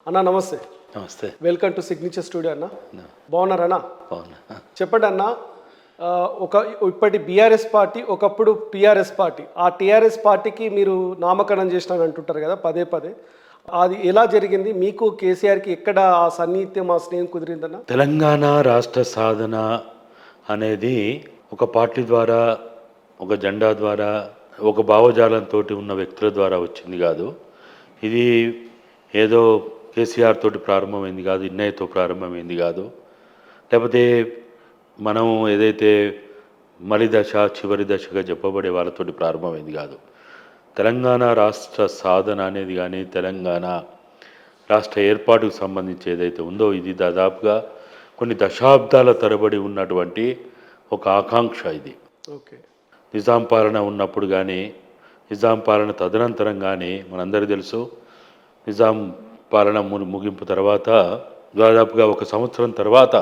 అన్న నమస్తే. నమస్తే. వెల్కమ్ టు సిగ్నేచర్ స్టూడియో అన్న. నా బాగున్నారన్నా? బాగున్నా. చెప్పండి అన్న. ఇప్పటి బీఆర్ఎస్ పార్టీ ఒకప్పుడు టీఆర్ఎస్ పార్టీ. ఆ టీఆర్ఎస్ పార్టీకి మీరు నామకరణం చేసినారు అంటుంటారు కదా పదే పదే. అది ఎలా జరిగింది? మీకు కేసీఆర్కి ఎక్కడ ఆ సన్నిహిత్యం ఆ స్నేహం కుదిరిందన్న? తెలంగాణ రాష్ట్ర సాధన అనేది ఒక పార్టీ ద్వారా, ఒక జెండా ద్వారా, ఒక భావజాలంతో ఉన్న వ్యక్తుల ద్వారా వచ్చింది కాదు. ఇది ఏదో కేసీఆర్ తోటి ప్రారంభమైంది కాదు, ఇన్నయ్యతో ప్రారంభమైంది కాదు, లేకపోతే మనం ఏదైతే మలి దశ చివరి దశగా చెప్పబడే వాళ్ళతోటి ప్రారంభమైంది కాదు. తెలంగాణ రాష్ట్ర సాధన అనేది కానీ తెలంగాణ రాష్ట్ర ఏర్పాటుకు సంబంధించి ఏదైతే ఉందో ఇది దాదాపుగా కొన్ని దశాబ్దాల తరబడి ఉన్నటువంటి ఒక ఆకాంక్ష. ఇది ఓకే. నిజాం పాలన ఉన్నప్పుడు కానీ, నిజాం పాలన తదనంతరం కానీ మనందరికీ తెలుసు, నిజాం పాలన ముగింపు తర్వాత దాదాపుగా ఒక సంవత్సరం తర్వాత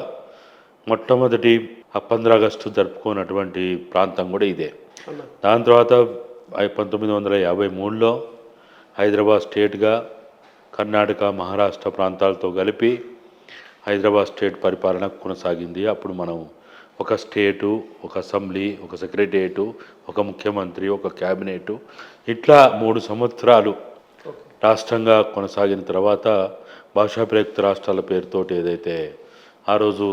మొట్టమొదటి 15 ఆగస్టు జరుపుకున్నటువంటి ప్రాంతం కూడా ఇదే. దాని తర్వాత 1953లో హైదరాబాద్ స్టేట్గా కర్ణాటక, మహారాష్ట్ర ప్రాంతాలతో కలిపి హైదరాబాద్ స్టేట్ పరిపాలన కొనసాగింది. అప్పుడు మనం ఒక స్టేటు, ఒక అసెంబ్లీ, ఒక సెక్రటేరియటు, ఒక ముఖ్యమంత్రి, ఒక క్యాబినెట్, ఇట్లా 3 సంవత్సరాలు రాష్ట్రంగా కొనసాగిన తర్వాత భాషా ప్రయుక్త రాష్ట్రాల పేరుతోటి ఏదైతే ఆ రోజు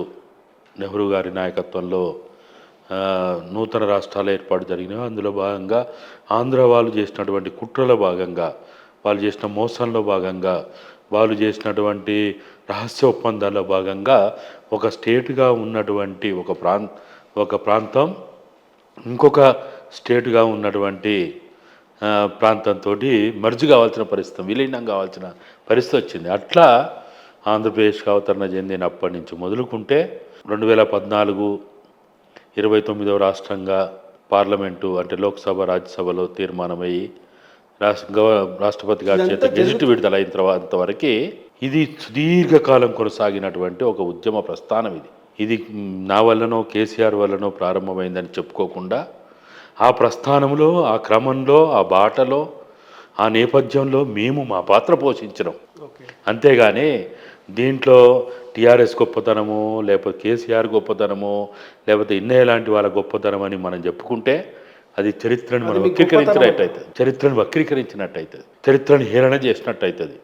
నెహ్రూ గారి నాయకత్వంలో నూతన రాష్ట్రాల ఏర్పాటు జరిగినాయో అందులో భాగంగా ఆంధ్ర వాళ్ళు చేసినటువంటి కుట్రలో భాగంగా, వాళ్ళు చేసిన మోసంలో భాగంగా, వాళ్ళు చేసినటువంటి రహస్య ఒప్పందాల్లో భాగంగా ఒక స్టేట్గా ఉన్నటువంటి ఒక ప్రాంతం ఇంకొక స్టేట్గా ఉన్నటువంటి ప్రాంతంతో మర్జి కావాల్సిన పరిస్థితి, విలీనం కావాల్సిన పరిస్థితి వచ్చింది. అట్లా ఆంధ్రప్రదేశ్కి అవతరణ చెందినప్పటి నుంచి మొదలుకుంటే 2014 29వ రాష్ట్రంగా పార్లమెంటు అంటే లోక్సభ, రాజ్యసభలో తీర్మానమయ్యి రాష్ట్రపతి గారి చేత గెజిట్ విడుదలైన తర్వాత వరకు ఇది సుదీర్ఘకాలం కొనసాగినటువంటి ఒక ఉద్యమ ప్రస్థానం. ఇది నా వల్లనో కేసీఆర్ వల్లనో ప్రారంభమైందని చెప్పుకోకుండా ఆ ప్రస్థానంలో, ఆ క్రమంలో, ఆ బాటలో, ఆ నేపథ్యంలో మేము మా పాత్ర పోషించడం. అంతేగాని దీంట్లో టీఆర్ఎస్ గొప్పతనము, లేకపోతే కేసీఆర్ గొప్పతనము, లేకపోతే ఇన్నయ్య లాంటి వాళ్ళ గొప్పతనం అని మనం చెప్పుకుంటే అది చరిత్రను మనం వక్రీకరించినట్టు అవుతుంది, చరిత్రను వక్రీకరించినట్టు అవుతుంది, చరిత్రను హేళన చేసినట్టు అవుతుంది.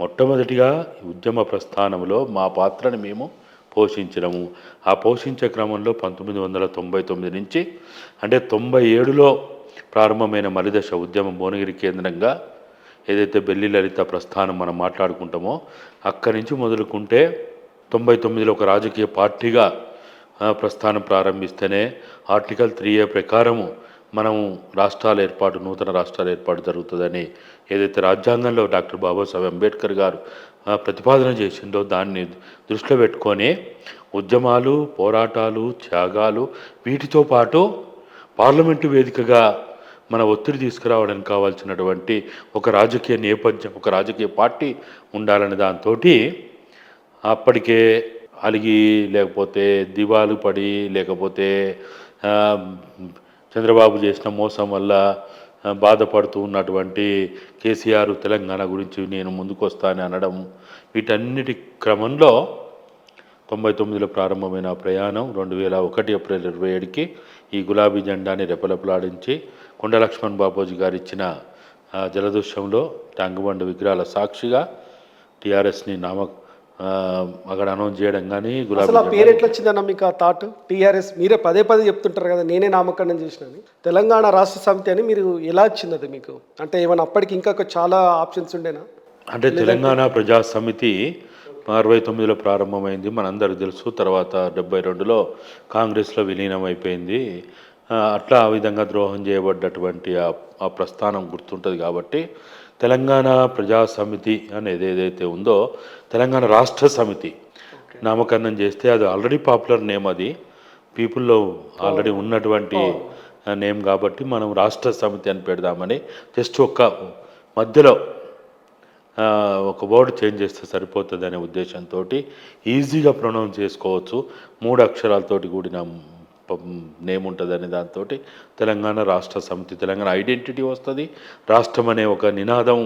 మొట్టమొదటిగా ఉద్యమ ప్రస్థానంలో మా పాత్రను మేము పోషించడము. ఆ పోషించే క్రమంలో 1999 నుంచి అంటే 97లో ప్రారంభమైన మలిదశ ఉద్యమం భువనగిరి కేంద్రంగా ఏదైతే బెల్లి లలిత ప్రస్థానం మనం మాట్లాడుకుంటామో అక్కడి నుంచి మొదలుకుంటే 99లో ఒక రాజకీయ పార్టీగా ప్రస్థానం ప్రారంభిస్తేనే ఆర్టికల్ 3A ప్రకారము మనం రాష్ట్రాల ఏర్పాటు, నూతన రాష్ట్రాల ఏర్పాటు జరుగుతుందని ఏదైతే రాజ్యాంగంలో డాక్టర్ బాబాసాహెబ్ అంబేద్కర్ గారు ప్రతిపాదన చేసిందో దాన్ని దృష్టిలో పెట్టుకొని ఉద్యమాలు, పోరాటాలు, త్యాగాలు వీటితో పాటు పార్లమెంటు వేదికగా మన ఒత్తిడి తీసుకురావడానికి కావాల్సినటువంటి ఒక రాజకీయ నేపథ్యం, ఒక రాజకీయ పార్టీ ఉండాలనే దాంతో అప్పటికే అలిగి, లేకపోతే దివాలు పడి, లేకపోతే చంద్రబాబు చేసిన మోసం వల్ల బాధపడుతూ ఉన్నటువంటి కేసీఆర్ తెలంగాణ గురించి నేను ముందుకు వస్తానని అనడం, వీటన్నిటి క్రమంలో 99లో ప్రారంభమైన ప్రయాణం 2001 ఏప్రిల్ 27కి ఈ గులాబీ జెండాని రెపరెపలాడించి కొండ లక్ష్మణ్ బాపూజీ గారు ఇచ్చిన జలదృశ్యంలో ట్యాంకుబండ్ విగ్రహాల సాక్షిగా టీఆర్ఎస్ని అక్కడ అనౌన్స్ చేయడం కానీ అసలు ఆ పేరు ఎట్లా వచ్చిందన్న మీకు ఆ థాట్? టీఆర్ఎస్ మీరే పదే పదే చెప్తుంటారు కదా నేనే నామకరణం చేసినది తెలంగాణ రాష్ట్ర సమితి అని. మీరు ఎలా వచ్చింది అది మీకు? అంటే ఏమైనా అప్పటికి ఇంకా చాలా ఆప్షన్స్ ఉండేనా? అంటే తెలంగాణ ప్రజా సమితి 69లో ప్రారంభమైంది, మనందరికీ తెలుసు. తర్వాత 72లో కాంగ్రెస్లో విలీనం అయిపోయింది. అట్లా ఆ విధంగా ద్రోహం చేయబడ్డటువంటి ఆ ప్రస్థానం గుర్తుంటుంది. కాబట్టి తెలంగాణ ప్రజా సమితి అనేది ఏదైతే ఉందో తెలంగాణ రాష్ట్ర సమితి నామకరణం చేస్తే అది ఆల్రెడీ పాపులర్ నేమ్, అది పీపుల్లో ఆల్రెడీ ఉన్నటువంటి నేమ్ కాబట్టి మనం రాష్ట్ర సమితి అని పెడదామని జస్ట్ ఒక మధ్యలో ఒక వర్డ్ చేంజ్ చేస్తే సరిపోతుంది అనే ఉద్దేశంతో ఈజీగా ప్రొనౌన్స్ చేసుకోవచ్చు. 3 అక్షరాలతోటి కూడిన నేమ్ ఉంటుంది అనే దాంతో తెలంగాణ రాష్ట్ర సమితి, తెలంగాణ ఐడెంటిటీ వస్తుంది, రాష్ట్రం అనే ఒక నినాదం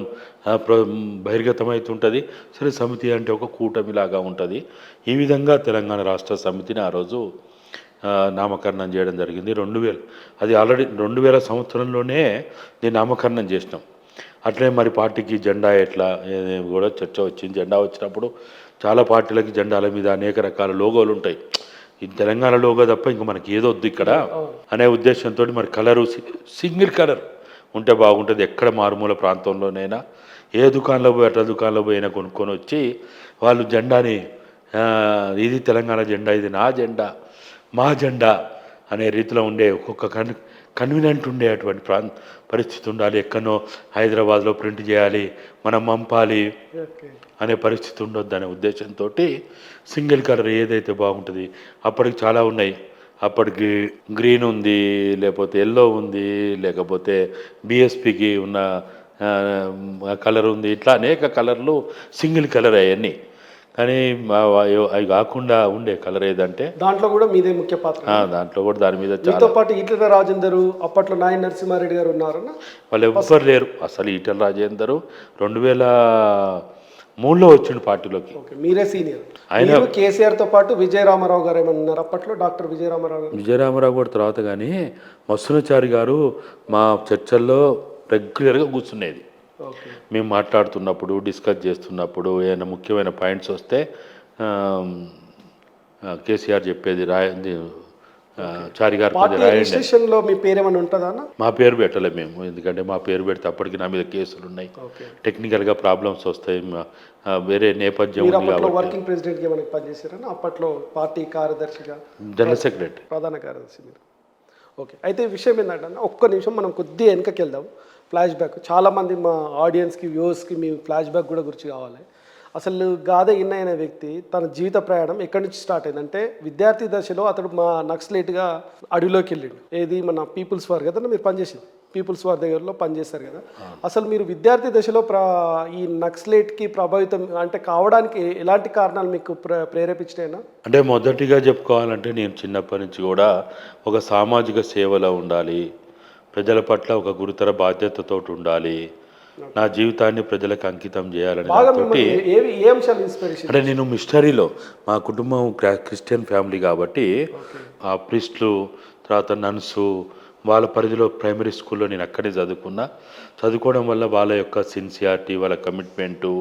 బహిర్గతమవుతుంటుంది. సరే, సమితి అంటే ఒక కూటమిలాగా ఉంటుంది. ఈ విధంగా తెలంగాణ రాష్ట్ర సమితిని ఆ రోజు నామకరణం చేయడం జరిగింది. 2000 అది ఆల్రెడీ 2000 సంవత్సరంలోనే దీన్ని నామకరణం చేసినాం. అట్లే మరి పార్టీకి జెండా ఎట్లా కూడా చర్చ వచ్చింది. జెండా వచ్చినప్పుడు చాలా పార్టీలకి జెండాల మీద అనేక రకాల లోగోలు ఉంటాయి. ఈ తెలంగాణ లోగో తప్ప ఇంకా మనకి ఏదొద్దు ఇక్కడ అనే ఉద్దేశంతో మరి కలరు సింగిల్ కలర్ ఉంటే బాగుంటుంది. ఎక్కడ మారుమూల ప్రాంతంలోనైనా ఏ దుకాణంలో పోయి అట్లా దుకాణంలో పోయినా కొనుక్కొని వచ్చి వాళ్ళు జెండాని ఇది తెలంగాణ జెండా, ఇది నా జెండా, మా జెండా అనే రీతిలో ఉండే ఒక్కొక్క కన్వీనియంట్ ఉండే అటువంటి పరిస్థితి ఉండాలి. ఎక్కడో హైదరాబాద్లో ప్రింట్ చేయాలి, మనం పంపాలి అనే పరిస్థితి ఉండొద్దు అనే ఉద్దేశంతో సింగిల్ కలర్ ఏదైతే బాగుంటుంది. అప్పటికి చాలా ఉన్నాయి. అప్పటికి గ్రీన్ ఉంది, లేకపోతే ఎల్లో ఉంది, లేకపోతే బిఎస్పికి ఉన్న కలర్ ఉంది. ఇట్లా అనేక కలర్లు సింగిల్ కలర్ అవన్నీ. కానీ అవి కాకుండా ఉండే కలర్ ఏదంటే దాంట్లో కూడా మీదే ముఖ్య పాత్ర. దాంట్లో కూడా దాని మీద మీతో పాటు ఈటెల రాజేందర్, అప్పట్లో నాయన నరసింహారెడ్డి గారు ఉన్నారన్న. వాళ్ళు ఎవ్వరు లేరు అసలు. ఈటెల రాజేందర్ 2003లో వచ్చిండు పార్టీలోకి. మీరే సీనియర్. ఆయన కేసీఆర్ తో పాటు విజయరామారావు గారు ఏమన్నా ఉన్నారు అప్పట్లో? డాక్టర్ విజయరామారావు కూడా తర్వాత. కానీ మస్తునాచారి గారు మా చర్చల్లో రెగ్యులర్గా కూర్చునేది. మేము మాట్లాడుతున్నప్పుడు, డిస్కస్ చేస్తున్నప్పుడు ఏమైనా ముఖ్యమైన పాయింట్స్ వస్తే కేసీఆర్ చెప్పేది రాయండి, చారి గారు రిజిస్ట్రేషన్లో మీ పేరు ఏమైనా ఉంటుందా? మా పేరు పెట్టలేము మేము, ఎందుకంటే మా పేరు పెడితే అప్పటికి నా మీద కేసులు ఉన్నాయి, టెక్నికల్గా ప్రాబ్లమ్స్ వస్తాయి, వేరే నేపథ్యం ఉంది కాబట్టి. వర్కింగ్ ప్రెసిడెంట్గా ఏమైనా పనిచేశారని అప్పట్లో? పార్టీ కార్యదర్శిగా, జనరల్ సెక్రటరీ, ప్రధాన కార్యదర్శి మీరు. ఓకే. అయితే విషయం ఏంటంటే ఒక్క నిమిషం మనం కొద్దిగా వెనకకి వెళ్దాం. Flash back. చాలామంది మా ఆడియన్స్కి, వ్యూవర్స్కి మీ ఫ్లాష్ బ్యాక్ కూడా గురించి కావాలి. అసలు గాదే ఇన్న అనే వ్యక్తి తన జీవిత ప్రయాణం ఎక్కడి నుంచి స్టార్ట్ అయిందంటే, విద్యార్థి దశలో అతడు మా నక్సలైట్గా అడవిలోకి వెళ్ళిండు. ఏది మన పీపుల్స్ వార్ కదా మీరు పనిచేసింది, పీపుల్స్ వార్ దగ్గరలో పనిచేస్తారు కదా. అసలు మీరు విద్యార్థి దశలో ఈ నక్సలైట్కి ప్రభావితం అంటే కావడానికి ఎలాంటి కారణాలు మీకు ప్రేరేపించినాయినా? అంటే మొదటిగా చెప్పుకోవాలంటే నేను చిన్నప్పటి నుంచి కూడా ఒక సామాజిక సేవలో ఉండాలి, ప్రజల పట్ల ఒక గురుతర బాధ్యతతో ఉండాలి, నా జీవితాన్ని ప్రజలకు అంకితం చేయాలని. అంటే నేను మిషనరీలో, మా కుటుంబం క్రిస్టియన్ ఫ్యామిలీ కాబట్టి ఆ ప్రీస్టులు, తర్వాత నన్సు, వాళ్ళ పరిధిలో ప్రైమరీ స్కూల్లో నేను అక్కడే చదువుకోవడం వల్ల వాళ్ళ యొక్క సిన్సియారిటీ, వాళ్ళ కమిట్మెంటు,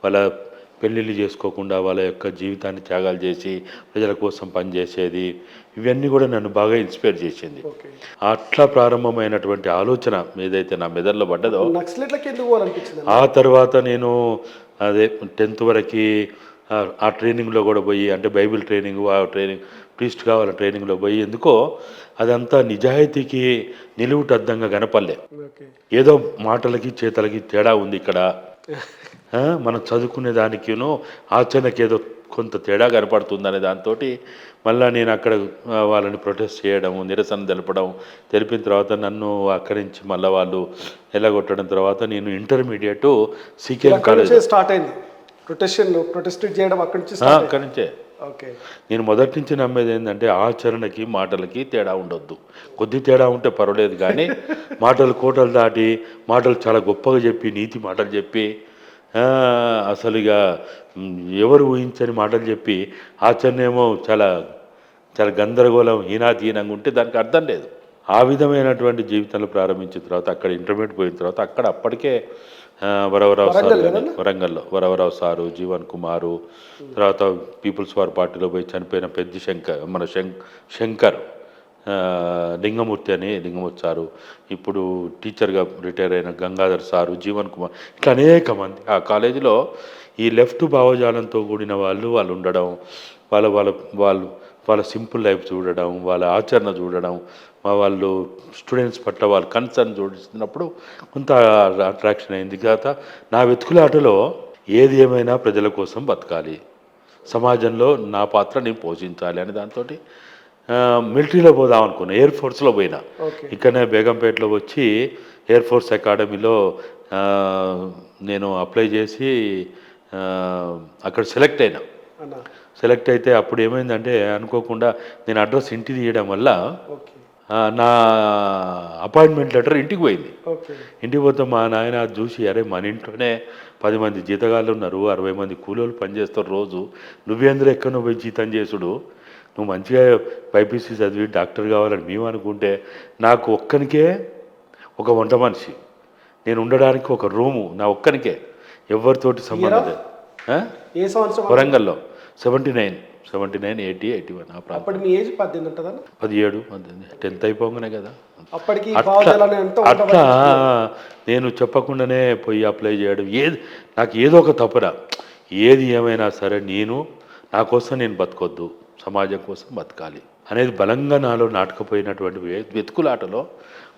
వాళ్ళ పెళ్ళిళ్ళు చేసుకోకుండా వాళ్ళ యొక్క జీవితాన్ని త్యాగాలు చేసి ప్రజల కోసం పనిచేసేది, ఇవన్నీ కూడా నన్ను బాగా ఇన్స్పైర్ చేసింది. అట్లా ప్రారంభమైనటువంటి ఆలోచన ఏదైతే నా మెదడులో పడ్డదో, ఆ తర్వాత నేను అదే 10th వరకు ఆ ట్రైనింగ్లో కూడా పోయి, అంటే బైబిల్ ట్రైనింగ్, ఆ ట్రైనింగ్ ప్రీస్ట్ కావాల ట్రైనింగ్లో పోయి, ఎందుకో అదంతా నిజాయితీకి నిలువుటద్దంగా కనపడలే. ఏదో మాటలకి చేతలకి తేడా ఉంది ఇక్కడ. మనం చదువుకునే దానికినో ఆచరణకి ఏదో కొంత తేడా కనపడుతుందనే దాంతో మళ్ళీ నేను అక్కడ వాళ్ళని ప్రొటెస్ట్ చేయడం, నిరసన తెలిపిన తర్వాత నన్ను అక్కడి నుంచి మళ్ళీ వాళ్ళు ఎల్లగొట్టడం తర్వాత నేను ఇంటర్మీడియట్ సికేఎం కాలేజ్ స్టార్ట్ అయింది. ప్రొటెస్ట్ చేయడం అక్కడి నుంచే. నేను మొదటి నుంచి నమ్మేది ఏంటంటే ఆచరణకి మాటలకి తేడా ఉండొద్దు. కొద్ది తేడా ఉంటే పర్వాలేదు, కానీ మాటలు కోటలు దాటి, మాటలు చాలా గొప్పగా చెప్పి, నీతి మాటలు చెప్పి, అసలు ఇక ఎవరు ఊహించని మాటలు చెప్పి ఆచరణ ఏమో చాలా చాలా గందరగోళం, హీనాతీనంగా ఉంటే దానికి అర్థం లేదు. ఆ విధమైనటువంటి జీవితంలో ప్రారంభించిన తర్వాత అక్కడ ఇంటర్మీడియట్ పోయిన తర్వాత అక్కడ అప్పటికే వరవరావు సారు, వరంగల్లో వరవరావు సారు, జీవన్ కుమారు, తర్వాత పీపుల్స్ వార్ పార్టీలో పోయి చనిపోయిన మన శంకర్ లింగమూర్తి సారు, ఇప్పుడు టీచర్గా రిటైర్ అయిన గంగాధర్ సారు, జీవన్ కుమార్, ఇట్లా అనేక మంది ఆ కాలేజీలో ఈ లెఫ్ట్ భావజాలంతో కూడిన వాళ్ళు ఉండడం, వాళ్ళ సింపుల్ లైఫ్ చూడడం, వాళ్ళ ఆచరణ చూడడం, వాళ్ళు స్టూడెంట్స్ పట్ల వాళ్ళ కన్సర్న్ చూసినప్పుడు కొంత అట్రాక్షన్ అయింది. తర్వాత నా వెతుకులాటలో ఏది ఏమైనా ప్రజల కోసం బతకాలి, సమాజంలో నా పాత్ర నేను పోషించాలి అనే దాంతో మిలిటరీలో పోదాం అనుకున్నా. ఎయిర్ ఫోర్స్లో పోయినా. ఇక్కడనే బేగంపేటలో వచ్చి ఎయిర్ ఫోర్స్ అకాడమీలో నేను అప్లై చేసి అక్కడ సెలెక్ట్ అయినా. అన్న. సెలెక్ట్ అయితే అప్పుడు ఏమైందంటే అనుకోకుండా నేను అడ్రస్ ఇంటికి తీయడం వల్ల ఓకే నా అపాయింట్మెంట్ లెటర్ ఇంటికి పోయింది. ఓకే ఇంటికి పోతే మా నాయన అది చూసి అరే మన ఇంట్లోనే 10 మంది జీతగాళ్ళు ఉన్నారు, 60 మంది కూలోళ్ళు పనిచేస్తారు రోజు, నువ్వేంద్ర ఎక్కడ నువ్వు పోయి జీతం చేసుడు, నువ్వు మంచిగా బైపీసీ చదివి డాక్టర్ కావాలని మేము అనుకుంటే నాకు ఒక్కనికే ఒక వంట మనిషి, నేను ఉండడానికి ఒక రూము నా ఒక్కనికే, ఎవరితోటి సంబంధం లేదు. ఏ సంవత్సరం? వరంగల్లో 79, 80, 81 ఆ ప్రాంతం. అప్పుడు మీ ఏజ్ 18 ఉంటుందన్న? 17, 18, 10th అయిపోగానే కదా. అప్పటికి అట్లా నేను చెప్పకుండానే పోయి అప్లై చేయడం, నాకు ఏదో ఒక తపన, ఏది ఏమైనా సరే నేను నా కోసం నేను బతకొద్దు, సమాజం కోసం బతకాలి అనేది బలంగా నాలో నాటుకుపోయినటువంటి వెతుకులాటలో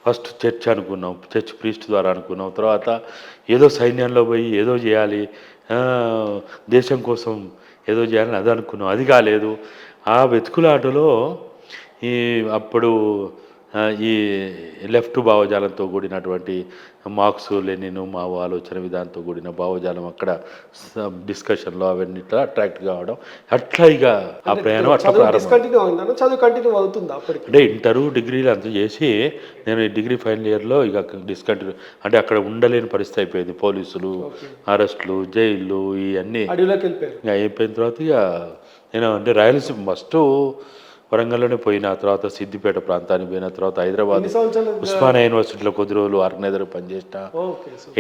ఫస్ట్ చర్చ్ అనుకున్నాం, చర్చ్ ప్రీస్ట్ ద్వారా అనుకున్నాం, తర్వాత ఏదో సైన్యంలో పోయి ఏదో చేయాలి, దేశం కోసం ఏదో చేయాలని అది అనుకున్నాం, అది కాలేదు. ఆ వెతుకులాటలో అప్పుడు ఈ లెఫ్ట్ భావజాలంతో కూడినటువంటి మార్క్స్, లెనిన్, మావో ఆలోచన విధానంతో కూడిన భావజాలం అక్కడ డిస్కషన్లో అవన్నీ అట్రాక్ట్ కావడం, అట్లా ఇక ఆ ప్రయాణం అట్లా ప్రారంభం. చదువు కంటిన్యూ అవుతుందా అప్పటికి? అంటే ఇంటరు డిగ్రీలు అంత చేసి నేను డిగ్రీ ఫైనల్ ఇయర్లో ఇక డిస్కంటిన్యూ, అంటే అక్కడ ఉండలేని పరిస్థితి అయిపోయింది, పోలీసులు అరెస్టులు, జైళ్ళు ఇవన్నీ అయిపోయిన తర్వాత ఇక నేను అంటే రాయలసీమ ఫస్ట్ వరంగల్లోనే పోయిన తర్వాత సిద్దిపేట ప్రాంతానికి పోయిన తర్వాత హైదరాబాద్ ఉస్మానియా యూనివర్సిటీలో కొద్ది రోజులు ఆర్గనైజర్ పనిచేసిన,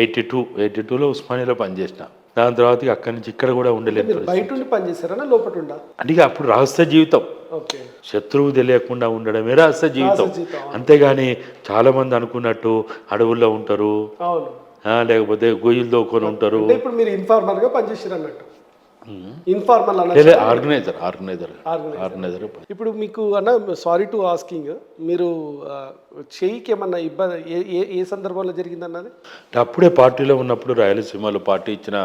82లో ఉస్మానియాలో పనిచేసిన. దాని తర్వాత అక్కడి నుంచి ఇక్కడ కూడా ఉండలేదు. అంటే అప్పుడు రహస్య జీవితం, శత్రువు తెలియకుండా ఉండడమే రహస్య జీవితం, అంతేగాని చాలా మంది అనుకున్నట్టు అడవుల్లో ఉంటారు, లేకపోతే గొయ్యిలు దోకొని ఉంటారు. ఇప్పుడు మీరు ఇన్ఫార్మల్ గా పనిచేసారు అన్నట్టు. ఆర్గనైజర్. ఇప్పుడు మీకు అన్న సారీ టు ఆస్కింగ్, మీరు చెయ్యికి ఏమన్నా ఇబ్బంది ఏ సందర్భంలో జరిగింది అన్నది? అప్పుడే పార్టీలో ఉన్నప్పుడు రాయలసీమలో పార్టీ ఇచ్చిన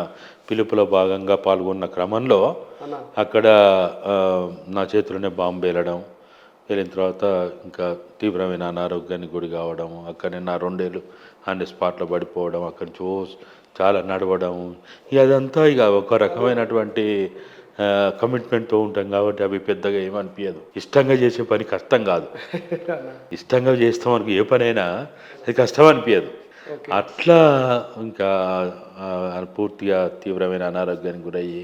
పిలుపులో భాగంగా పాల్గొన్న క్రమంలో అక్కడ నా చేతిలోనే బాంబు వెళ్ళిన తర్వాత ఇంకా తీవ్రమైన అనారోగ్యానికి గురి కావడం, అక్కడనే నా 2 ఏళ్ళు అన్ని స్పాట్లో పడిపోవడం, అక్కడి నుంచి చాలా నడవడం, ఇక అదంతా ఇక ఒక రకమైనటువంటి కమిట్మెంట్తో ఉంటాం కాబట్టి అవి పెద్దగా ఏమనిపించదు. ఇష్టంగా చేసే పని కష్టం కాదు, ఇష్టంగా చేస్తాం అనుకో ఏ పనైనా అది కష్టం అనిపించదు. అట్లా ఇంకా పూర్తిగా తీవ్రమైన అనారోగ్యానికి గురయ్యి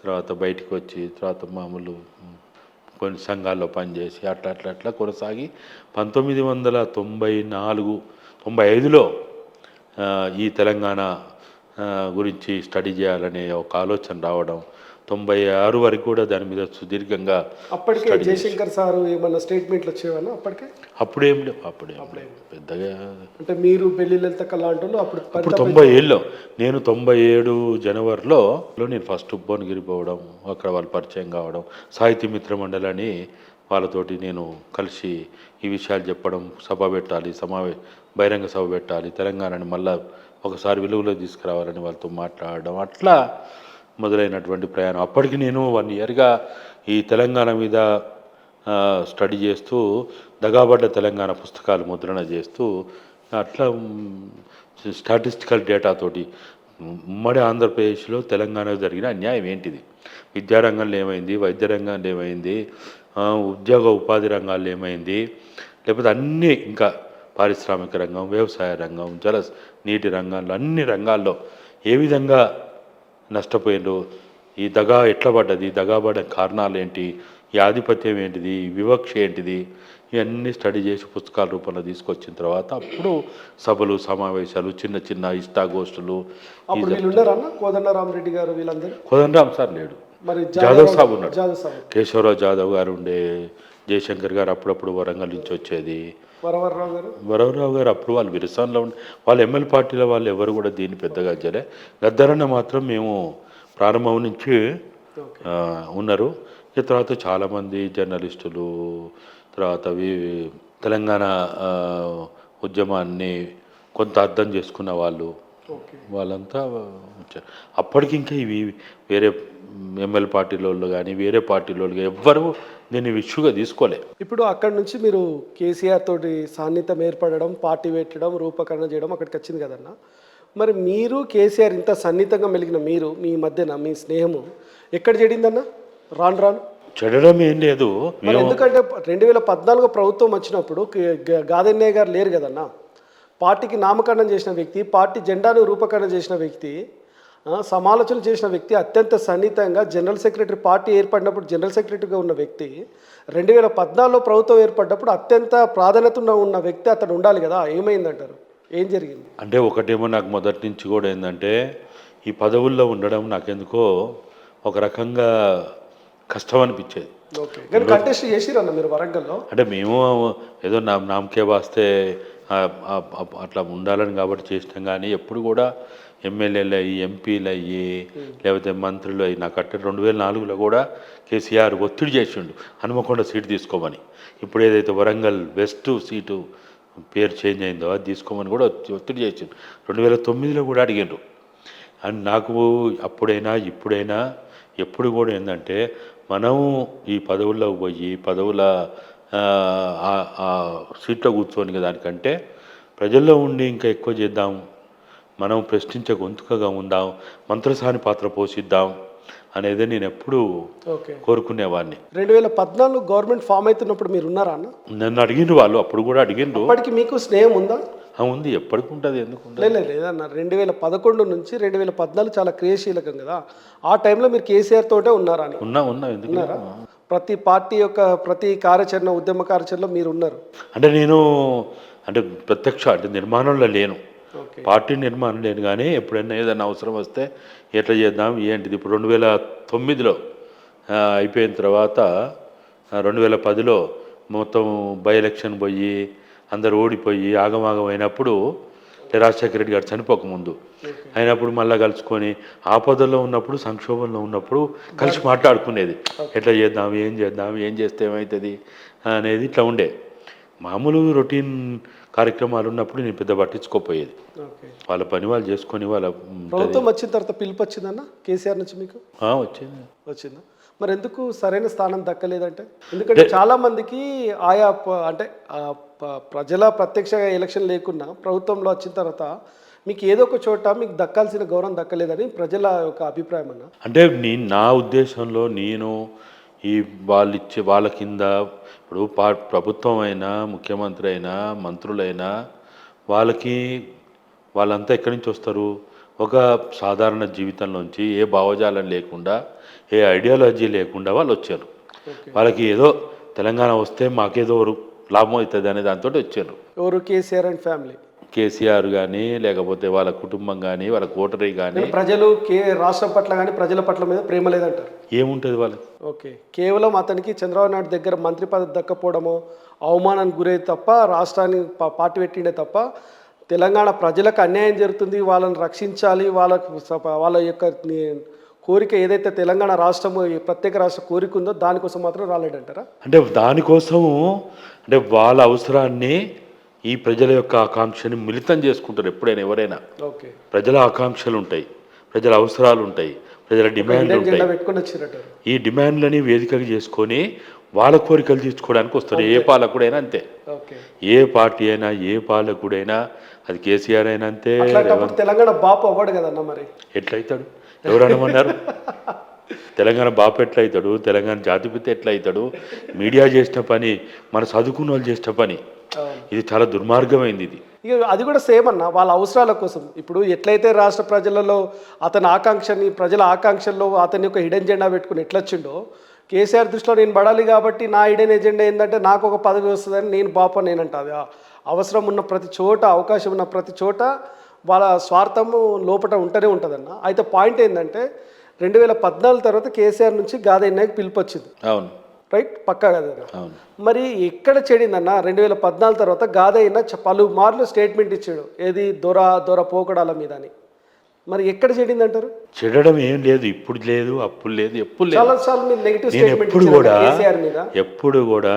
తర్వాత బయటకు వచ్చి తర్వాత మామూలు కొన్ని సంఘాల్లో పనిచేసి అట్లా కొనసాగి 1994-95లో ఈ తెలంగాణ గురించి స్టడీ చేయాలనే ఒక ఆలోచన రావడం, 96 వరకు కూడా దాని మీద సుదీర్ఘంగా. అప్పటికే జయశంకర్ సార్ ఏమన్నా స్టేట్మెంట్లు వచ్చేవన్నా? అప్పుడేం లేవు పెద్దగా. అంటే మీరు పెళ్లి అప్పుడు 97లో, నేను 97 జనవరిలో నేను ఫస్ట్ భువనగిరి పోవడం, అక్కడ వాళ్ళు పరిచయం కావడం, సాహితీ మిత్ర మండలి అని వాళ్ళతోటి నేను కలిసి ఈ విషయాలు చెప్పడం, సభ పెట్టాలి, బహిరంగ సభ పెట్టాలి, తెలంగాణని మళ్ళీ ఒకసారి వెలుగులో తీసుకురావాలని వాళ్ళతో మాట్లాడడం, అట్లా మొదలైనటువంటి ప్రయాణం. అప్పటికి నేను 1 ఇయర్గా ఈ తెలంగాణ మీద స్టడీ చేస్తూ దగాబడ్డ తెలంగాణ పుస్తకాలు ముద్రణ చేస్తూ అట్లా స్టాటిస్టికల్ డేటాతోటి ఉమ్మడి ఆంధ్రప్రదేశ్లో తెలంగాణకు జరిగిన అన్యాయం ఏంటిది, విద్యారంగంలో ఏమైంది, వైద్య రంగంలో ఏమైంది, ఉద్యోగ ఉపాధి రంగాల్లో ఏమైంది, లేకపోతే అన్నీ ఇంకా పారిశ్రామిక రంగం, వ్యవసాయ రంగం, నీటి రంగంలో అన్ని రంగాల్లో ఏ విధంగా నష్టపోయిండ్రు, ఈ దగా ఎట్లా పడ్డది, దగాబడ్డ కారణాలు ఏంటి, ఈ ఆధిపత్యం ఏంటిది, వివక్ష ఏంటిది, ఇవన్నీ స్టడీ చేసి పుస్తకాల రూపంలో తీసుకొచ్చిన తర్వాత అప్పుడు సభలు, సమావేశాలు, చిన్న చిన్న ఇష్టాగోష్ఠులు. కోదండరామరెడ్డి గారు వీళ్ళందరూ? కోదండరామ్ సార్ లేడు, జాదవ్ సాబ్ ఉన్నాడు, కేశవరావు జాదవ్ గారు ఉండే, జయశంకర్ గారు అప్పుడప్పుడు వరంగల్ నుంచి వచ్చేది, వరవరరావు గారు అప్పుడు వాళ్ళు విరసాన్లో ఉండే, వాళ్ళు ఎమ్మెల్యే పార్టీలో వాళ్ళు ఎవరు కూడా దీన్ని పెద్దగా చేయలే. గద్దరన్న మాత్రం మేము ప్రారంభం నుంచి ఉన్నారు. తర్వాత చాలామంది జర్నలిస్టులు, తర్వాత తెలంగాణ ఉద్యమాన్ని కొంత అర్థం చేసుకున్న వాళ్ళంతా వచ్చారు. అప్పటికి ఇంకా ఇవి వేరే ఎమ్మెల్యే పార్టీలో కానీ వేరే పార్టీలో ఎవ్వరూ దీన్ని ఇష్యూగా తీసుకోలే. ఇప్పుడు అక్కడి నుంచి మీరు కేసీఆర్ తోటి సాన్నిధ్యం ఏర్పడడం, పార్టీ పెట్టడం, రూపకరణ చేయడం అక్కడికి వచ్చింది కదన్న. మరి మీరు కేసీఆర్ ఇంత సన్నిహితంగా మెలిగిన మీరు, మీ మధ్యన మీ స్నేహము ఎక్కడ జరిగిందన్న? రాను రాను చెడడం ఏం లేదు. మరి ఎందుకంటే 2014 ప్రభుత్వం వచ్చినప్పుడు గాదెన్నయ్య గారు లేరు కదన్న. పార్టీకి నామకరణం చేసిన వ్యక్తి, పార్టీ జెండాను రూపకరణ చేసిన వ్యక్తి, సమాలోచన చేసిన వ్యక్తి, అత్యంత సన్నిహితంగా జనరల్ సెక్రటరీ, పార్టీ ఏర్పడినప్పుడు జనరల్ సెక్రటరీగా ఉన్న వ్యక్తి, 2014లో ప్రభుత్వం ఏర్పడినప్పుడు అత్యంత ప్రాధాన్యత ఉన్న వ్యక్తి అతను ఉండాలి కదా. ఏమైందంటారు? ఏం జరిగింది? అంటే ఒకటేమో నాకు మొదటి నుంచి కూడా ఏంటంటే ఈ పదవుల్లో ఉండడం నాకెందుకో ఒక రకంగా కష్టం అనిపించేది. ఓకే, కానీ కంటెస్ట్ చేసిరన్న మీరు వరంగల్లో? అంటే మేము ఏదో నామకే వాస్తే అట్లా ఉండాలని కాబట్టి చేసినాం, కానీ ఎప్పుడు కూడా ఎమ్మెల్యేలు అయ్యి, ఎంపీలు అయ్యి, లేకపోతే మంత్రులు అయ్యి, నాకు అట్ట 2004లో కూడా కేసీఆర్ ఒత్తిడి చేసిండు హనుమకొండ సీటు తీసుకోమని. ఇప్పుడు ఏదైతే వరంగల్ వెస్ట్ సీటు పేరు చేంజ్ అయిందో అది తీసుకోమని కూడా ఒత్తిడి చేసిండు. 2009లో కూడా అడిగిండ్రు. అండ్ నాకు అప్పుడైనా ఇప్పుడైనా ఎప్పుడు కూడా ఏంటంటే మనం ఈ పదవుల్లో పోయి పదవుల సీట్లో కూర్చొని దానికంటే ప్రజల్లో ఉండి ఇంకా ఎక్కువ చేద్దాం, మనం ప్రశ్నించే గొంతుకగా ఉందాం, మంత్రసాని పాత్ర పోషిద్దాం అనేది నేను ఎప్పుడు కోరుకునేవాడిని. 2014 గవర్నమెంట్ ఫామ్ అవుతున్నప్పుడు మీరు ఉన్నారా అన్న? నన్ను అడిగిండ్రు వాళ్ళు, అప్పుడు కూడా అడిగిండ్రు. అప్పటికి మీకు స్నేహం ఉందా? ఉంది, ఎప్పటికి ఉంటుంది, ఎందుకు లేదన్న. 2011 నుంచి 2014 చాలా క్రియాశీలకం కదా. ఆ టైంలో మీరు కేసీఆర్ తోటే ఉన్నారా అని? ఉన్నా ఎందుకు? ప్రతి పార్టీ యొక్క ప్రతి కార్యాచరణ, ఉద్యమ కార్యాచరణలో మీరు ఉన్నారు. అంటే నేను ప్రత్యక్ష నిర్మాణంలో లేను, పార్టీ నిర్మాణం లేను, కానీ ఎప్పుడైనా ఏదైనా అవసరం వస్తే ఎట్లా చేద్దాం ఏంటిది. ఇప్పుడు 2009లో అయిపోయిన తర్వాత 2010లో మొత్తం బై ఎలక్షన్ పోయి అందరు ఓడిపోయి ఆగమాగం అయినప్పుడు, రాజశేఖర రెడ్డి గారు చనిపోకముందు అయినప్పుడు మళ్ళీ కలుసుకొని ఆపదల్లో ఉన్నప్పుడు, సంక్షోభంలో ఉన్నప్పుడు కలిసి మాట్లాడుకునేది. ఎట్లా చేద్దాం, ఏం చేస్తే ఏమవుతుంది అనేది ఇట్లా ఉండే. మామూలు రొటీన్ కార్యక్రమాలు ఉన్నప్పుడు నేను పెద్ద పట్టించుకోపోయేది. వాళ్ళ పని వాళ్ళు చేసుకొని వాళ్ళ ప్రభుత్వం వచ్చిన తర్వాత పిలుపు వచ్చిందన్న కేసీఆర్ నుంచి మీకు? వచ్చిందా? మరి ఎందుకు సరైన స్థానం దక్కలేదంటే? ఎందుకంటే చాలా మందికి ఆయా అంటే ప్రజల ప్రత్యక్ష ఎలక్షన్ లేకున్నా ప్రభుత్వంలో వచ్చిన తర్వాత మీకు ఏదో ఒక చోట మీకు దక్కాల్సిన గౌరవం దక్కలేదని ప్రజల యొక్క అభిప్రాయం అన్న. అంటే నా ఉద్దేశంలో నేను వాళ్ళ కింద ఇప్పుడు ప్రభుత్వం అయినా, ముఖ్యమంత్రి అయినా, మంత్రులైనా వాళ్ళంతా ఎక్కడి నుంచి వస్తారు? ఒక సాధారణ జీవితంలోంచి ఏ భావజాలం లేకుండా, ఏ ఐడియాలజీ లేకుండా వాళ్ళు వచ్చారు. వాళ్ళకి ఏదో తెలంగాణ వస్తే మాకేదో లాభం అవుతుంది అనే దాంతో వచ్చారు. ఎవరు? KCR and family. కేసీఆర్ కానీ, లేకపోతే వాళ్ళ కుటుంబం కానీ, వాళ్ళ కోటరీ కానీ. ప్రజలు రాష్ట్రం పట్ల కానీ ప్రజల పట్ల మీద ప్రేమ లేదంటారు. ఏముంటుంది వాళ్ళకి? ఓకే, కేవలం అతనికి చంద్రబాబు నాయుడు దగ్గర మంత్రి పదవి దక్కపోవడమో, అవమానానికి గురై తప్ప, రాష్ట్రాన్ని పార్టీ పెట్టిండే తప్ప, తెలంగాణ ప్రజలకు అన్యాయం జరుగుతుంది, వాళ్ళని రక్షించాలి, వాళ్ళ యొక్క కోరిక ఏదైతే తెలంగాణ రాష్ట్రము ప్రత్యేక రాష్ట్ర కోరిక ఉందో దానికోసం మాత్రం రాలేడంటారా? అంటే దానికోసము వాళ్ళ అవసరాన్ని, ఈ ప్రజల యొక్క ఆకాంక్షని మిళితం చేసుకుంటారు ఎప్పుడైనా ఎవరైనా. ఓకే, ప్రజల ఆకాంక్షలు ఉంటాయి, ప్రజల అవసరాలు ఉంటాయి, ప్రజల డిమాండ్లు ఉంటాయి. ఈ డిమాండ్లని వేదికగా చేసుకొని వాళ్ళ కోరికలు తీర్చుకోవడానికి వస్తారు. ఏ పాలకుడైనా అంతే, ఏ పార్టీ అయినా, ఏ పాలకుడైనా, అది కేసీఆర్ అయినా అంతే. తెలంగాణ బాపు అవ్వడు కదన్న, మరి ఎట్లయితాడు? ఎవరనమన్నారు? తెలంగాణ బాపు ఎట్లయితాడు? తెలంగాణ జాతిపిత ఎట్లయితాడు? మీడియా చేసిన పని, మన చదువుకున్న వాళ్ళు చేసిన పని, ఇది చాలా దుర్మార్గమైంది. ఇది అది కూడా సేమ్ అన్న, వాళ్ళ అవసరాల కోసం. ఇప్పుడు ఎట్లయితే రాష్ట్ర ప్రజలలో అతని ఆకాంక్షని, ప్రజల ఆకాంక్షల్లో అతని యొక్క హిడెన్ జెండా పెట్టుకుని ఎట్లొచ్చిండో, కేసీఆర్ దృష్టిలో నేను పడాలి కాబట్టి నా హిడెన్ ఎజెండా ఏంటంటే నాకు ఒక పదవి వస్తుందని నేను బాప నేనంట. అది అవసరం ఉన్న ప్రతి చోట, అవకాశం ఉన్న ప్రతి చోట వాళ్ళ స్వార్థము లోపల ఉంటూనే ఉంటుందన్న. అయితే పాయింట్ ఏంటంటే 2014 తర్వాత కేసీఆర్ నుంచి గాదెన్నయ్యకి పిలుపు వచ్చింది. అవును, రైట్, పక్కా కదా. మరి ఎక్కడ చెడిందన్న? 2014 తర్వాత గాదెన్న పలుమార్లు స్టేట్మెంట్ ఇచ్చాడు, ఏది దొర పోకడాల మీద అని. మరి ఎక్కడ చెడిందంటారు? చెడడం ఏం లేదు, ఇప్పుడు లేదు, అప్పుడు లేదు, ఎప్పుడు లేదు. చాలాసార్లు మీరు నెగిటివ్ స్టేట్మెంట్ కేసీఆర్ మీద. ఎప్పుడు కూడా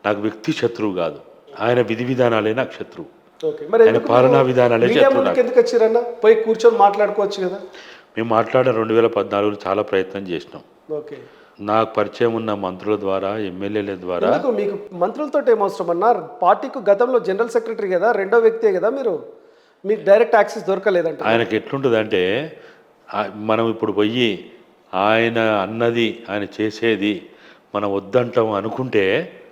నాకు వ్యక్తి శత్రువు కాదు, ఆయన విధి విధానాలే నాకు శత్రువు. ఆయన పాలనా విధానాలే శత్రువు. ఎందుకు వచ్చారన్న? పోయి కూర్చొని మాట్లాడుకోవచ్చు కదా. మేము మాట్లాడిన 2014లో చాలా ప్రయత్నం చేసినాం. ఓకే, నాకు పరిచయం ఉన్న మంత్రుల ద్వారా, ఎమ్మెల్యేల ద్వారా. మీకు మంత్రులతో ఏమవసరం అన్న? పార్టీకి గతంలో జనరల్ సెక్రటరీ కదా, రెండో వ్యక్తే కదా మీరు, మీకు డైరెక్ట్ యాక్సెస్ దొరకలేదంట. ఆయనకి ఎట్లుంటుందంటే, మనం ఇప్పుడు పోయి ఆయన అన్నది ఆయన చేసేది మనం వద్దంటాం అనుకుంటే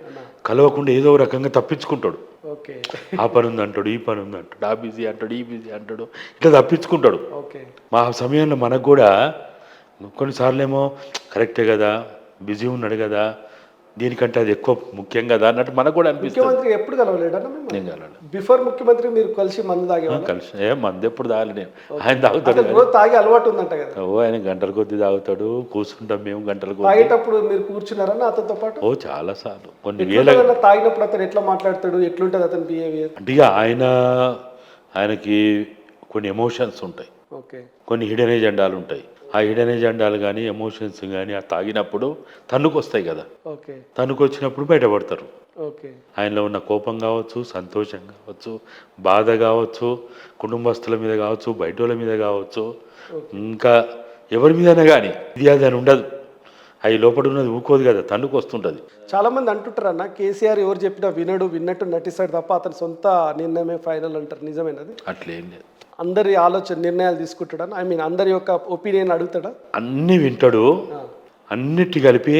అన్న కలవకుండా ఏదో ఒక రకంగా తప్పించుకుంటాడు. ఓకే ఆ పని ఉంది అంటాడు, ఈ పని ఉంది అంటాడు, ఆ బిజీ అంటాడు, ఈ బిజీ అంటాడు, ఇట్లా తప్పించుకుంటాడు. ఓకే మా సమయంలో మనకు కూడా కొన్నిసార్లు ఏమో కరెక్టే కదా, బిజీ ఉన్నాడు కదా, దీనికంటే అది ఎక్కువ ముఖ్యం కదా అన్నట్టు మనకు కూడా అనిపిస్తుంది. ముఖ్యమంత్రి ఎప్పుడు కలవలేడన్న నేను కలవాలి బిఫోర్ ముఖ్యమంత్రి మీరు కలిసి మందు తాగేవాళ్ళు కలిసి మంది ఎప్పుడు తాగలి నేను, ఆయన తాగుతాడు అతను రోజు తాగే అలవాటు ఉందంట కదా ఆయన గంటల కొద్ది తాగుతాడు, కూర్చుంటాం మేము గంటల కొద్ది. తాగేటప్పుడు మీరు కూర్చున్నారన్న అతనితో పాటు చాలా సార్లు కొన్ని వేల. ఎట్లుంటదన్న తాగినప్పుడు అతను ఎట్లా మాట్లాడతాడు, ఎట్లుంటది అతని బిహేవియర్? అంటే ఇక ఆయనకి కొన్ని ఎమోషన్స్ ఉంటాయి, ఓకే కొన్ని హిడెన్ ఎజెండాలు ఉంటాయి. ఆ హిడెన్ ఎజెండాలు కానీ ఎమోషన్స్ కానీ ఆ తాగినప్పుడు తన్నుకు వస్తాయి కదా, ఓకే తన్నుకు వచ్చినప్పుడు బయటపడతారు. ఓకే ఆయనలో ఉన్న కోపం కావచ్చు, సంతోషం కావచ్చు, బాధ కావచ్చు, కుటుంబస్తుల మీద కావచ్చు, బయట వాళ్ళ మీద కావచ్చు, ఇంకా ఎవరి మీదైనా కానీ ఇది అది అని ఉండదు. అవి లోపల ఉన్నది ఊకోదు కదా, తన్నుకు వస్తుంటుంది. చాలా మంది అంటుంటారు అన్న కేసీఆర్ ఎవరు చెప్పినా వినడు, విన్నట్టు నటిస్తాడు తప్ప అతని సొంత నిర్ణయమే ఫైనల్ అంటారు. నిజమేనది? అట్లేం లేదు, అందరి ఆలోచన నిర్ణయాలు తీసుకుంటాడా? ఐ మీన్ అందరి యొక్క ఒపీనియన్ అడుగుతాడా? అన్నీ వింటాడు, అన్నిటి కలిపి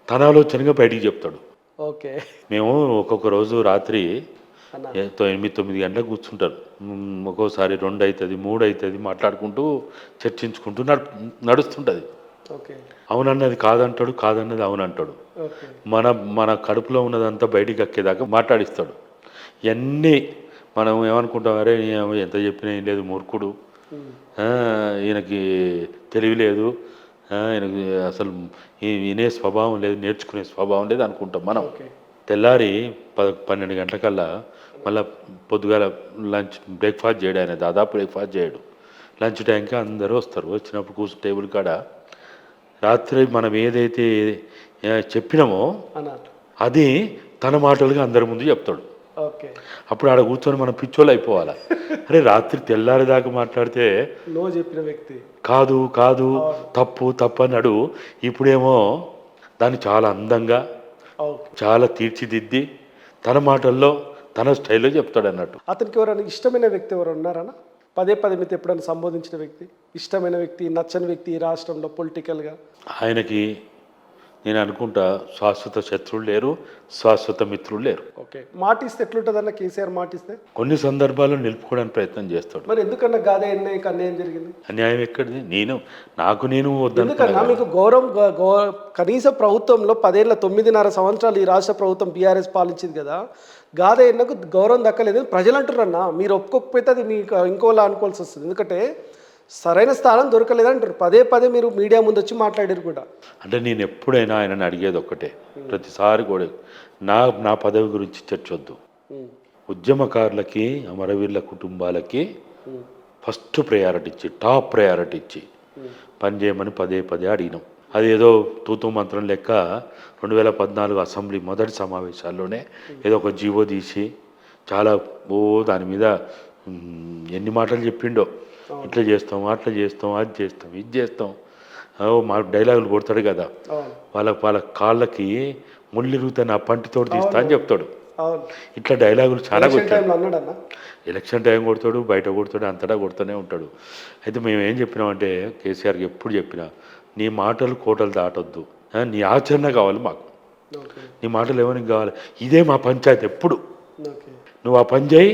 తన ఆలోచనగా బయటికి చెప్తాడు. ఓకే మేము ఒక్కొక్క రోజు రాత్రి అన్న 8-9 గంటలకు కూర్చుంటారు. ఒక్కోసారి 2 అవుతుంది, 3 అవుతుంది, మాట్లాడుకుంటూ చర్చించుకుంటూ నడుస్తుంటుంది. ఓకే అవునన్నది కాదంటాడు, కాదన్నది అవునంటాడు. ఓకే మన మన కడుపులో ఉన్నదంతా బయటికి ఎక్కేదాకా మాట్లాడిస్తాడు. ఇవన్నీ మనం ఏమనుకుంటాం, అరే ఎంత చెప్పినా ఏం లేదు, మూర్ఖుడు, ఈయనకి తెలివి లేదు, ఈయనకి అసలు వినే స్వభావం లేదు, నేర్చుకునే స్వభావం లేదు అనుకుంటాం మనం. ఓకే తెల్లారి 12 గంటలకల్లా మళ్ళీ పొద్దుగాల లంచ్ బ్రేక్ఫాస్ట్ చేయడు ఆయన, దాదాపు బ్రేక్ఫాస్ట్ చేయడు. లంచ్ టైంకి అందరూ వస్తారు, వచ్చినప్పుడు కూర్చుని టేబుల్ కాడ రాత్రి మనం ఏదైతే చెప్పినామో అన్న అది తన మాటలుగా అందరి ముందు చెప్తాడు. ఓకే అప్పుడు ఆడ కూర్చొని మనం పిచ్చోళ్ళు అయిపోవాలా. అరే రాత్రి తెల్లారి దాకా మాట్లాడితే నో చెప్పిన వ్యక్తి కాదు కాదు తప్పు తప్పు అన్నాడు. ఇప్పుడేమో దాన్ని చాలా అందంగా ఓకే చాలా తీర్చిదిద్ది తన మాటల్లో తన స్టైల్లో చెప్తాడు అన్నట్టు. అతనికి ఎవరైనా ఇష్టమైన వ్యక్తి ఎవరు ఉన్నారన్న? పదే పదే మీద ఎప్పుడైనా సంబోధించిన వ్యక్తి, ఇష్టమైన వ్యక్తి, నచ్చని వ్యక్తి ఈ రాష్ట్రంలో పొలిటికల్గా? ఆయనకి నేను అనుకుంటా శాశ్వత శత్రువులు లేరు, శాశ్వత మిత్రులు లేరు. ఓకే మాటిస్తే ఎట్లుంటుందన్న కేసీఆర్ మాటిస్తే? కొన్ని సందర్భాల్లో నిలుపుకోవడానికి ప్రయత్నం చేస్తాడు. మరి ఎందుకన్నా గాదే ఎన్నయ్యకి అన్యాయం జరిగింది? అన్యాయం ఎక్కడిది? నేను వద్దాను. ఎందుకన్నా మీకు కనీస ప్రభుత్వంలో 10 ఏళ్ళ 9.5 సంవత్సరాలు ఈ రాష్ట్ర ప్రభుత్వం బీఆర్ఎస్ పాలించింది కదా, గాదే ఎన్నకు గౌరవం దక్కలేదు ప్రజలు అంటున్నారన్నా. మీరు ఒప్పుకోకపోతే అది మీకు ఇంకోలా అనుకోవాల్సి వస్తుంది. ఎందుకంటే సరైన స్థానం దొరకలేదంటారు. పదే పదే మీరు మీడియా ముందు వచ్చి మాట్లాడారు కూడా. అంటే నేను ఎప్పుడైనా ఆయనని అడిగేది ఒక్కటే, ప్రతిసారి కూడా నా పదవి గురించి చర్చ వద్దు. ఉద్యమకారులకి, అమరవీరుల కుటుంబాలకి ఫస్ట్ ప్రయారిటీ ఇచ్చి, టాప్ ప్రయారిటీ ఇచ్చి పనిచేయమని పదే పదే అడిగినాం. అదేదో తూతూ మంత్రం లెక్క 2014 అసెంబ్లీ మొదటి సమావేశాల్లోనే ఏదో ఒక జీవో తీసి చాలా దాని మీద ఎన్ని మాటలు చెప్పిండో, ఇట్లా చేస్తాం, అట్లా చేస్తాం, అది చేస్తాం, ఇది చేస్తాం, మా డైలాగులు కొడతాడు కదా, వాళ్ళ కాళ్ళకి ముళ్ళిరుగుతా నా పంటితోటి తీస్తా అని చెప్తాడు. ఇట్లా డైలాగులు చాలా కొట్టాడు. ఎలక్షన్ టైం కొడతాడు, బయట కొడతాడు, అంతటా కొడుతూనే ఉంటాడు. అయితే మేము ఏం చెప్పినామంటే కేసీఆర్కి ఎప్పుడు చెప్పినా, నీ మాటలు కోటలు దాటొద్దు, నీ ఆచరణ కావాలి మాకు, నీ మాటలు ఎవరికి కావాలి, ఇదే మా పంచాయతీ. ఎప్పుడు నువ్వు ఆ పని చేయి,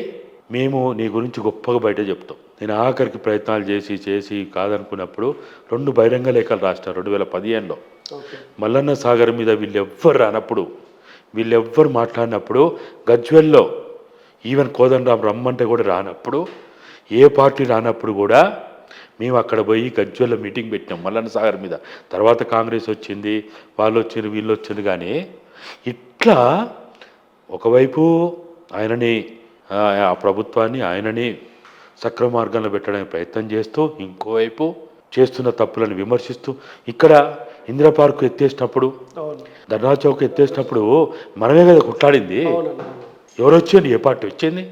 మేము నీ గురించి గొప్పగా బయట చెప్తాం. నేను ఆఖరికి ప్రయత్నాలు చేసి కాదనుకున్నప్పుడు 2 బహిరంగ లేఖలు రాసిన 2015లో. మల్లన్న సాగర్ మీద వీళ్ళెవ్వరు మాట్లాడినప్పుడు, గజ్వెల్లో ఈవెన్ కోదండరాం రమ్మంటే కూడా రానప్పుడు, ఏ పార్టీ రానప్పుడు కూడా మేము అక్కడ పోయి గజ్వెల్లో మీటింగ్ పెట్టినాం మల్లన్న సాగర్ మీద. తర్వాత కాంగ్రెస్ వచ్చింది, వాళ్ళు వచ్చారు, వీళ్ళు వచ్చారు. కానీ ఇట్లా ఒకవైపు ఆయనని, ఆ ప్రభుత్వాన్ని ఆయనని సక్రమ మార్గంలో పెట్టడానికి ప్రయత్నం చేస్తూ, ఇంకోవైపు చేస్తున్న తప్పులను విమర్శిస్తూ, ఇక్కడ ఇందిరా పార్కు ఎత్తేసినప్పుడు, ధర్నా చౌక్ ఎత్తేసినప్పుడు మనమే కదా కొట్లాడింది. ఎవరు వచ్చింది? ఏ పార్టీ వచ్చింది?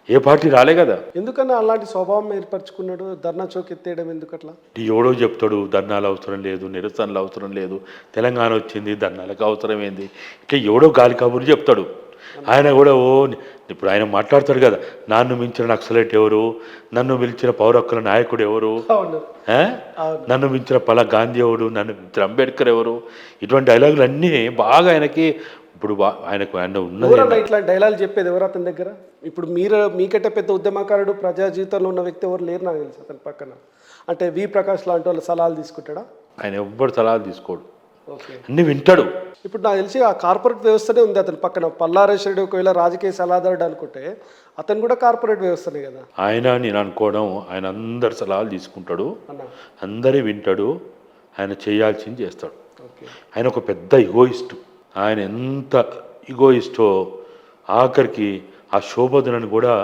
ఏ పార్టీ రాలే కదా. ఎందుకన్నా అలాంటి స్వభావం ఏర్పరచుకున్నాడు? ధర్నా చౌక్ ఎత్తేయడం ఎందుకట్లా? ఎవడో చెప్తాడు ధర్నాలు అవసరం లేదు, నిరసనలు అవసరం లేదు, తెలంగాణ వచ్చింది, ధర్నాలకు అవసరం ఏంది, ఇట్లా ఎవడో గాలి కబురు చెప్తాడు. ఆయన కూడా ఇప్పుడు ఆయన మాట్లాడతాడు కదా, నన్ను మించిన నక్సలైట్ ఎవరు, నన్ను మించిన పౌర హక్కుల నాయకుడు ఎవరు, అవును ఆ? అవును. నన్ను మించిన గాంధీ ఎవడు, నన్ను మించిన అంబేద్కర్ ఎవరు, ఇటువంటి డైలాగులు అన్నీ బాగా ఆయనకి ఇప్పుడు ఆయన ఉన్నది ఎవరన్నా ఇట్లా డైలాగ్ చెప్పేది ఎవరు అతని దగ్గర? ఇప్పుడు మీరు మీకంటే పెద్ద ఉద్యమకారుడు ప్రజా జీవితంలో ఉన్న వ్యక్తి ఎవరు లేరు నాకు తెలుసు అతని పక్కన. అంటే వి ప్రకాష్ లాంటి వాళ్ళు సలహాలు తీసుకుంటాడా? ఆయన ఎవ్వడు సలహాలు తీసుకోడు, ఓకే. అన్నీ వింటాడు. ఇప్పుడు నాకు తెలిసి ఆ కార్పొరేట్ వ్యవస్థనే ఉంది అతని పక్కన. పల్లారేశ్వరుడు ఒకవేళ రాజకీయ సలహాదారుడు అనుకుంటే అతను కూడా కార్పొరేట్ వ్యవస్థనే కదా ఆయన నేను అనుకోవడం, ఆయన అందరి సలహాలు తీసుకుంటాడు, అన్న. అందరి వింటాడు, ఆయన చేయాల్సింది చేస్తాడు. ఓకే. ఆయన ఒక పెద్ద ఇగోయిస్టు. ఆయన ఎంత ఇగోయిస్టో ఆఖరికి ఆ శోభోధనని కూడా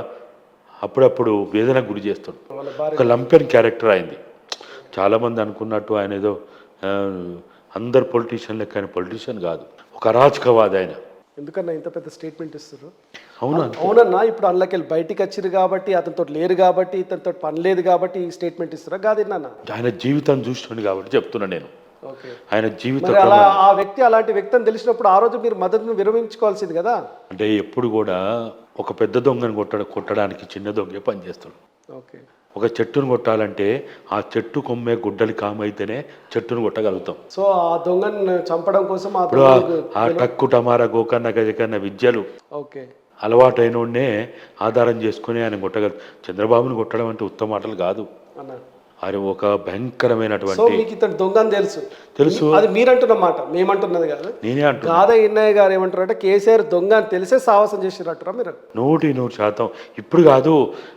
అప్పుడప్పుడు వేదనకు గురి చేస్తాడు. వాళ్ళ భార్య ఒక లంపెన్ క్యారెక్టర్ అయింది. చాలామంది అనుకున్నట్టు ఆయన ఏదో అందరు పొలిటీషియన్ లెక్క ఆయన పొలిటీషియన్ కాదు, ఒక అరాచకవాది ఆయన. ఎందుకన్నా ఇంత పెద్ద స్టేట్మెంట్ ఇస్తారు? అవునా? అవునన్నా, ఇప్పుడు అందులోకి బయటికి వచ్చిరు కాబట్టి, అతనితో లేరు కాబట్టి, ఇతనితో పని లేదు కాబట్టి ఈ స్టేట్మెంట్ ఇస్తారా? కాదేనా? ఆయన జీవితం చూస్తుండే కాబట్టి చెప్తున్నా నేను. ఓకే. ఆయన జీవితం మరి అలా ఆ వ్యక్తి అలాంటి వ్యక్తి అని తెలిసినప్పుడు ఆ రోజు మీరు మద్దతును విరమించుకోవాల్సింది కదా. అంటే ఎప్పుడు కూడా ఒక పెద్ద దొంగను కొట్టడానికి చిన్న దొంగే పనిచేస్తాడు. ఓకే. ఒక చెట్టును కొట్టాలంటే ఆ చెట్టు కొమ్మే గుడ్డలి కామైతేనే చెట్టును కొట్టగలుగుతాం. సో ఆ దొంగను చంపడం కోసం ఇప్పుడు ఆ టక్కు టమారా గోకన్న గజకన్న విద్యలు ఓకే అలవాటైనోడ్నే ఆధారం చేసుకుని ఆయన కొట్టగలరు. చంద్రబాబును కొట్టడం అంటే ఉత్తమ మాటలు కాదు. అన్న. ఆయన ఒక సో భయంకరమైనటువంటి మీకు ఇతను దొంగ అని తెలుసు. తెలుసు. అది మీరంటున్న మాట, మేమంటున్నది కాదు. నేనే అంటున్నా. గాదా ఇన్నయ్య గారు ఏమంటారు అంటే కేసీఆర్ దొంగ అని తెలిసే సాహసం చేసినట్టురా మీరు? 100% ఇప్పుడు కాదు,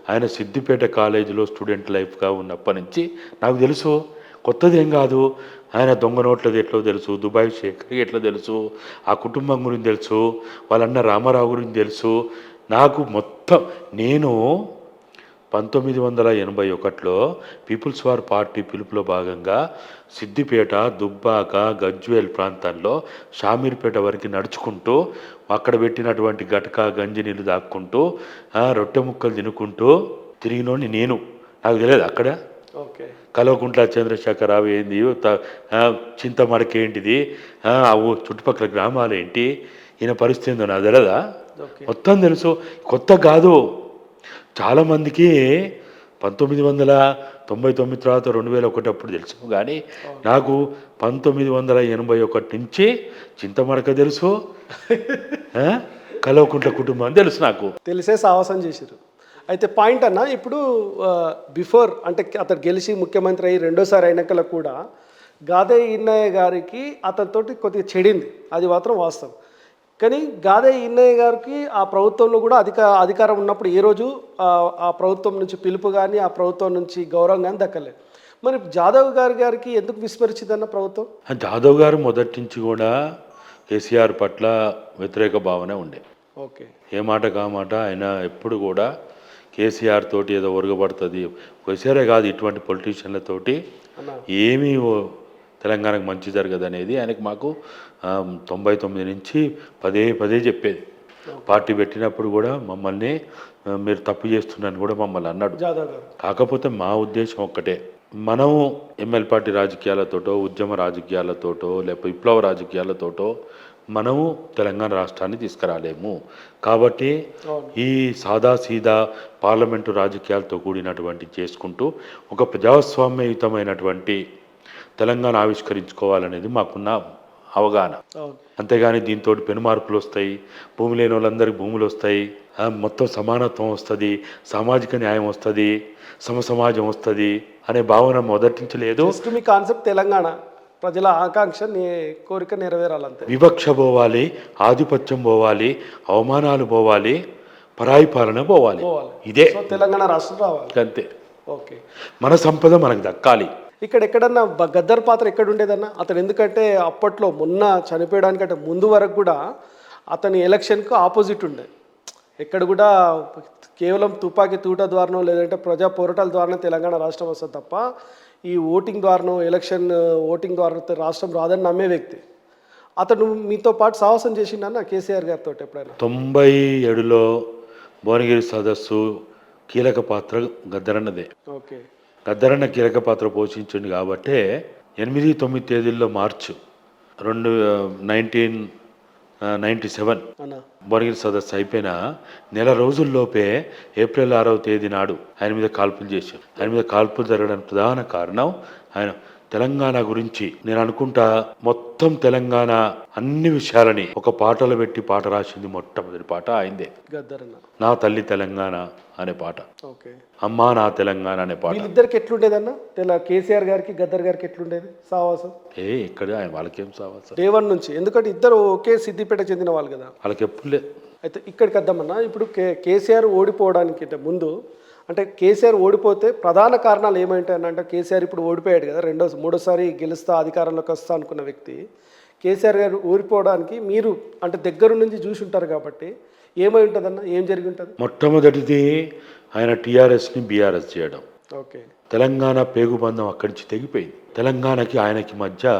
ఆయన సిద్దిపేట కాలేజీలో స్టూడెంట్ లైఫ్గా ఉన్నప్పటి నుంచి నాకు తెలుసు. కొత్తది ఏం కాదు. ఆయన దొంగ నోట్లది ఎట్లా తెలుసు, దుబాయ్ షేక్ ఎట్లా తెలుసు, ఆ కుటుంబం గురించి తెలుసు, వాళ్ళన్న రామారావు గురించి తెలుసు నాకు మొత్తం. నేను 1981లో పీపుల్స్ వార్ పార్టీ పిలుపులో భాగంగా సిద్దిపేట, దుబ్బాక, గజ్వేల్ ప్రాంతాల్లో షామీర్పేట వరకు నడుచుకుంటూ అక్కడ పెట్టినటువంటి గటక గంజి నీళ్ళు దాక్కుంటూ రొట్టె ముక్కలు తినుకుంటూ తిరిగినోని నేను. నాకు తెలియదు అక్కడ ఓకే. కల్వకుంట్ల చంద్రశేఖరరావు ఏంది, చింతమడక ఏంటిది, చుట్టుపక్కల గ్రామాలు ఏంటి, ఈయన పరిస్థితి ఏందో నాకు తెలియదా? మొత్తం తెలుసు. కొత్త కాదు. చాలామందికి 1999 తర్వాత 2001 అప్పుడు తెలుసు, కానీ నాకు 1981 నుంచి చింతమడక తెలుసు, కల్వకుంట్ల కుటుంబం తెలుసు నాకు. తెలిసే సాహసం చేశారు. అయితే పాయింట్ అన్న, ఇప్పుడు బిఫోర్ అంటే అతను గెలిచి ముఖ్యమంత్రి అయ్యి రెండోసారి అయినాకలా కూడా గాదే ఇన్నయ్య గారికి అతనితోటి కొద్దిగా చెడింది, అది మాత్రం వాస్తవం. కానీ గాదే ఇన్నయ్య గారికి ఆ ప్రభుత్వంలో కూడా అధికారం ఉన్నప్పుడు ఏ రోజు ఆ ప్రభుత్వం నుంచి పిలుపు కానీ ఆ ప్రభుత్వం నుంచి గౌరవం కానీ దక్కలేదు. మరి జాదవ్ గారికి ఎందుకు విస్మరించిందన్న ప్రభుత్వం? జాదవ్ గారు మొదటి నుంచి కూడా కేసీఆర్ పట్ల వ్యతిరేక భావన ఉండే. ఓకే. ఏ మాట కా మాట ఆయన ఎప్పుడు కూడా కేసీఆర్ తోటి ఏదో ఒరగబడుతుంది, కేసీఆరే కాదు ఇటువంటి పొలిటీషియన్లతోటి ఏమీ తెలంగాణకు మంచి జరగదు అనేది ఆయనకు మాకు 99 నుంచి పదే చెప్పేది. పార్టీ పెట్టినప్పుడు కూడా మమ్మల్ని మీరు తప్పు చేస్తున్నారని కూడా మమ్మల్ని అన్నాడు. కాకపోతే మా ఉద్దేశం ఒక్కటే, మనం ఎమ్మెల్యే పార్టీ రాజకీయాలతోటో, ఉద్యమ రాజకీయాలతోటో, లేకపోతే విప్లవ రాజకీయాలతోటో మనము తెలంగాణ రాష్ట్రాన్ని తీసుకురాలేము. కాబట్టి ఈ సాదాసీదా పార్లమెంటు రాజకీయాలతో కూడినటువంటి చేసుకుంటూ ఒక ప్రజాస్వామ్యయుతమైనటువంటి తెలంగాణ ఆవిష్కరించుకోవాలనేది మాకున్న అవగాహన. అంతేగాని దీంతో పెను మార్పులు వస్తాయి, భూమి లేని వాళ్ళందరికీ భూములు వస్తాయి, మొత్తం సమానత్వం వస్తుంది, సామాజిక న్యాయం వస్తుంది, సమసమాజం వస్తుంది అనే భావన మొదటి నుంచి లేదు. మీ కాన్సెప్ట్ తెలంగాణ ప్రజల ఆకాంక్ష కోరిక నెరవేరాలంతే. వివక్ష పోవాలి, ఆధిపత్యం పోవాలి, అవమానాలు పోవాలి, పరాయి పాలన పోవాలి. ఇదే తెలంగాణ రాష్ట్రం రావాలి అంతే. ఓకే. మన సంపద మనకు దక్కాలి. ఇక్కడ ఎక్కడన్నా గద్దర్ పాత్ర ఎక్కడ ఉండేదన్న అతను? ఎందుకంటే అప్పట్లో మొన్న చనిపోయడానికంటే ముందు వరకు కూడా అతని ఎలక్షన్కు ఆపోజిట్ ఉండే. ఎక్కడ కూడా కేవలం తుపాకీ తూట ద్వారానో లేదంటే ప్రజా పోరాటాల ద్వారానే తెలంగాణ రాష్ట్రం వస్తుంది తప్ప ఈ ఓటింగ్ ద్వారానో ఎలక్షన్ ఓటింగ్ ద్వారా రాష్ట్రం రాదని నమ్మే వ్యక్తి అతను. మీతో పాటు సాహసం చేసిండన్న కేసీఆర్ గారితో ఎప్పుడైనా? 97లో భువనగిరి సదస్సు కీలక పాత్ర గద్దరన్నదే. ఓకే. గద్దరన్న కీలక పాత్ర పోషించింది కాబట్టి 8-9 తేదీల్లో మార్చు 19 97 అన్న భువనగిరి సదస్సు అయిపోయిన నెల రోజుల్లోపే ఏప్రిల్ 6వ తేదీ నాడు ఆయన మీద కాల్పులు చేశారు. ఆయన మీద కాల్పులు జరగడానికి ప్రధాన కారణం ఆయన తెలంగాణ గురించి నేను అనుకుంటా మొత్తం తెలంగాణ అన్ని విషయాలని ఒక పాటలో పెట్టి పాట రాసింది మొట్టమొదటి పాట ఆయనదే. గద్దరన్న నా తల్లి తెలంగాణ అనే పాట, ఓకే. అమ్మా నా తెలంగాణ అనే పాట. వీళ్ళిద్దరికి ఎట్లుండేదన్న కేసీఆర్ గారికి గద్దర్ గారికి ఎట్లుండేది సావాసం? ఇక్కడ ఆయన వాళ్ళకేం సావాలి డే వన్ నుంచి, ఎందుకంటే ఇద్దరు ఒకే సిద్దిపేట చెందిన వాళ్ళు కదా. వాళ్ళకి ఎప్పుడు లేదు. అయితే ఇక్కడికి వద్దామన్నా. ఇప్పుడు కేసీఆర్ ఓడిపోవడానికి ముందు, అంటే కేసీఆర్ ఓడిపోతే ప్రధాన కారణాలు ఏమైంటాయనంటే, కేసీఆర్ ఇప్పుడు ఓడిపోయాడు కదా, మూడోసారి గెలుస్తా అధికారంలోకి వస్తా అనుకున్న వ్యక్తి కేసీఆర్ గారు ఓడిపోవడానికి మీరు అంటే దగ్గర నుంచి చూసి ఉంటారు కాబట్టి ఏమై ఉంటుందన్న, ఏం జరిగి ఉంటుంది? మొట్టమొదటిది ఆయన టీఆర్ఎస్ని బీఆర్ఎస్ చేయడం. ఓకే. తెలంగాణ పేగుబంధం అక్కడి నుంచి తెగిపోయింది. తెలంగాణకి ఆయనకి మధ్య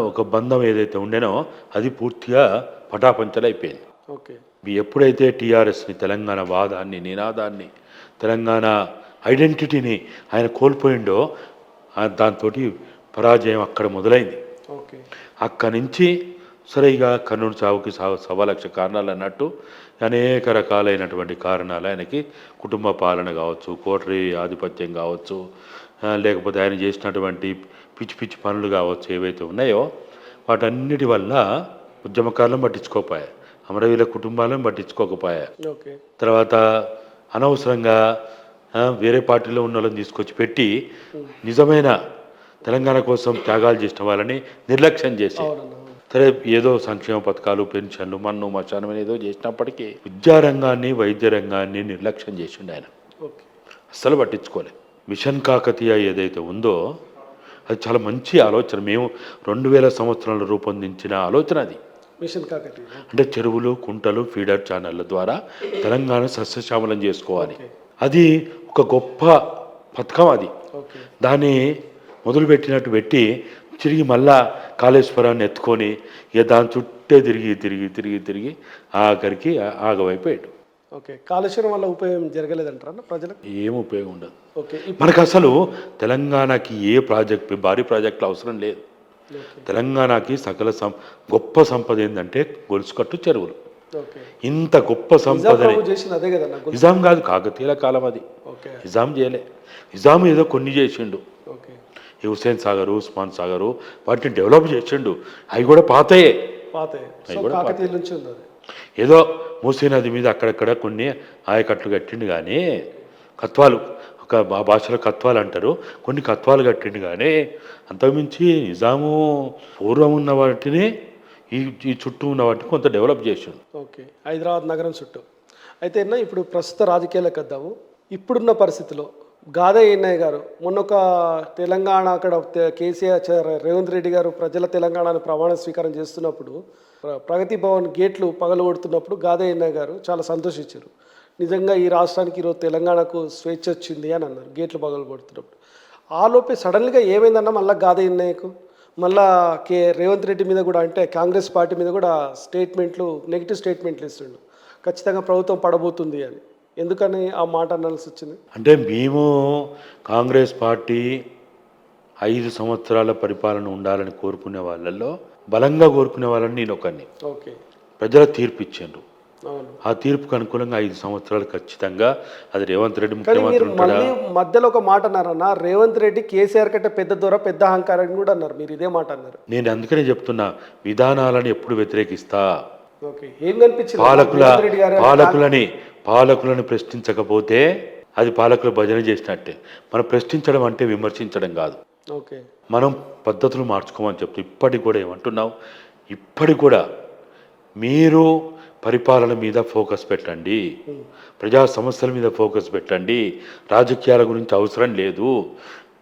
ఒక బంధం ఏదైతే ఉండేనో అది పూర్తిగా పటాపంచలైపోయింది. ఓకే. ఎప్పుడైతే టీఆర్ఎస్ని, తెలంగాణ వాదాన్ని, నినాదాన్ని, తెలంగాణ ఐడెంటిటీని ఆయన కోల్పోయిండో దాంతో పరాజయం అక్కడ మొదలైంది. ఓకే. అక్కడి నుంచి సరే ఇక కర్నూలు చావుకి 1.25 కారణాలు అన్నట్టు అనేక రకాలైనటువంటి కారణాలు ఆయనకి, కుటుంబ పాలన కావచ్చు, కోటరీ ఆధిపత్యం కావచ్చు, లేకపోతే ఆయన చేసినటువంటి పిచ్చి పిచ్చి పనులు కావచ్చు, ఏవైతే ఉన్నాయో వాటన్నిటి వల్ల ఉద్యమకారులను పట్టించుకోకపోయా, అమరవీరుల కుటుంబాలను పట్టించుకోకపోయా. ఓకే. తర్వాత అనవసరంగా వేరే పార్టీలో ఉన్న వాళ్ళని తీసుకొచ్చి పెట్టి నిజమైన తెలంగాణ కోసం త్యాగాలు చేసిన వాళ్ళని నిర్లక్ష్యం చేసి, సరే ఏదో సంక్షేమ పథకాలు, పెన్షన్లు, మన్ను మచానం ఏదో చేసినప్పటికీ విద్యారంగాన్ని, వైద్య రంగాన్ని నిర్లక్ష్యం చేసిండు ఆయన. అస్సలు పట్టించుకోలేదు. మిషన్ కాకతీయ ఏదైతే ఉందో అది చాలా మంచి ఆలోచన. మేము 2000 సంవత్సరాలు రూపొందించిన ఆలోచన అది. మిషన్ కాకతీయ అంటే చెరువులు, కుంటలు, ఫీడర్ ఛానళ్ళ ద్వారా తెలంగాణ సస్యశ్యామలం చేసుకోవాలి. అది ఒక గొప్ప పథకం. అది దాన్ని మొదలుపెట్టినట్టు పెట్టి తిరిగి మళ్ళా కాళేశ్వరాన్ని ఎత్తుకొని ఇక దాని చుట్టే తిరిగి తిరిగి తిరిగి తిరిగి ఆఖరికి ఆగమైపోయాడు. ఓకే. కాళేశ్వరం వల్ల ఉపయోగం జరగలేదంటారా ప్రజలకు? ఏం ఉపయోగం ఉండదు. ఓకే. మనకు అసలు తెలంగాణకి ఏ ప్రాజెక్టు, భారీ ప్రాజెక్టులు అవసరం లేదు. తెలంగాణకి సకల గొప్ప సంపద ఏంటంటే గొలుసుకట్టు చెరువులు. ఇంత గొప్ప సంపదని నిజాం కాదు, కాకతీయుల కాలం అది. నిజాం చేయలే. నిజాం ఏదో కొన్ని చేసిండు, ఈ హుస్సేన్ సాగరు, ఉస్మాన్ సాగరు, వాటిని డెవలప్ చేసిండు. అవి కూడా పాతయే. ఏదో మూసీ నది మీద అక్కడక్కడ కొన్ని ఆయకట్లు కట్టిండు కానీ, కత్వాలు, ఒక భాషలో కత్వాలు అంటారు, కొన్ని కత్వాలు కట్టిండు కానీ అంతకుమించి నిజాము పూర్వం ఉన్న వాటిని ఈ చుట్టూ ఉన్న వాటిని కొంత డెవలప్ చేసిండు. ఓకే. హైదరాబాద్ నగరం చుట్టూ. అయితే ఇప్పుడు ప్రస్తుత రాజకీయాలకు వద్దాము. ఇప్పుడున్న పరిస్థితిలో గాదయ్య అన్నయ్య గారు మొన్న ఒక తెలంగాణ అక్కడ కేసీఆర్ రేవంత్ రెడ్డి గారు ప్రజల తెలంగాణను ప్రమాణ స్వీకారం చేస్తున్నప్పుడు ప్రగతి భవన్ గేట్లు పగలగొడుతున్నప్పుడు గాదయ్య అన్నయ్య గారు చాలా సంతోషించారు. నిజంగా ఈ రాష్ట్రానికి ఈరోజు తెలంగాణకు స్వేచ్ఛ వచ్చింది అని అన్నారు గేట్లు పగలగొడుతున్నప్పుడు. ఆలోపే సడన్గా ఏమైందన్నా మళ్ళీ గాదయ్య అన్నయ్యకు మళ్ళా రేవంత్ రెడ్డి మీద కూడా, అంటే కాంగ్రెస్ పార్టీ మీద కూడా స్టేట్మెంట్లు, నెగిటివ్ స్టేట్మెంట్లు ఇస్తుండు, ఖచ్చితంగా ప్రభుత్వం పడబోతుంది అని. ఎందుకని ఆ మాట అనాల్సి వచ్చింది? అంటే మేము కాంగ్రెస్ పార్టీ 5 సంవత్సరాల పరిపాలన ఉండాలని కోరుకునే వాళ్ళల్లో, బలంగా కోరుకునే వాళ్ళని నేను ఒకరిని. ఓకే. ప్రజల తీర్పు ఇచ్చిండ్రు. ఆ తీర్పుకు అనుకూలంగా 5 సంవత్సరాలు ఖచ్చితంగా అది రేవంత్ రెడ్డి ముఖ్యమంత్రి ఉంటాడా. మధ్యలో ఒక మాట అన్నారన్న, రేవంత్ రెడ్డి కేసీఆర్ కంటే పెద్ద దూర, పెద్ద అహంకారం కూడా అన్నారు. మీరు ఇదే మాట అన్నారు. నేను అందుకనే చెప్తున్నా, విధానాలను ఎప్పుడు వ్యతిరేకిస్తా. ఏం కనిపించింది? పాలకులను ప్రశ్నించకపోతే అది పాలకుల భజన చేసినట్టే. మనం ప్రశ్నించడం అంటే విమర్శించడం కాదు. ఓకే. మనం పద్ధతులు మార్చుకోమని చెప్తూ ఇప్పటికి కూడా ఏమంటున్నాం, ఇప్పటికి కూడా మీరు పరిపాలన మీద ఫోకస్ పెట్టండి, ప్రజా సమస్యల మీద ఫోకస్ పెట్టండి, రాజకీయాల గురించి అవసరం లేదు.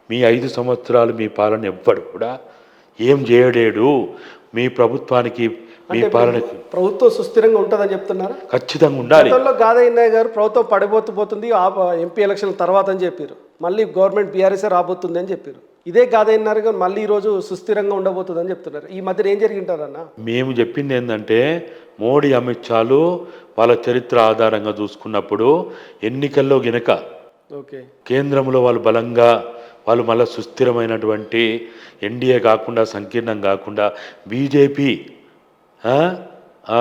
మీ 5 సంవత్సరాలు మీ పాలన ఎవ్వడు కూడా ఏం చేయలేడు. మీ ప్రభుత్వానికి, మీ పాలనకి ప్రభుత్వం సుస్థిరంగా ఉంటుందని చెప్తున్నారు. ఖచ్చితంగా ఉండాలి. గాదయ్య అన్నయ్య గారు ప్రభుత్వం పడిపోతుంది ఎంపీ ఎలక్షన్ తర్వాత అని చెప్పారు. మళ్ళీ గవర్నమెంట్ బీఆర్ఎస్ రాబోతుంది అని చెప్పారు. ఇదే గాదయ్య అన్నారు కానీ మళ్ళీ ఈరోజు సుస్థిరంగా ఉండబోతుంది అని చెప్తున్నారు. ఈ మధ్యన ఏం జరిగింటారన్న? మేము చెప్పింది ఏంటంటే, మోడీ, అమిత్ షాలు వాళ్ళ చరిత్ర ఆధారంగా చూసుకున్నప్పుడు ఎన్నికల్లో గినక కేంద్రంలో వాళ్ళు బలంగా, వాళ్ళు మళ్ళీ సుస్థిరమైనటువంటి ఎన్డీఏ కాకుండా, సంకీర్ణం కాకుండా బీజేపీ ఆ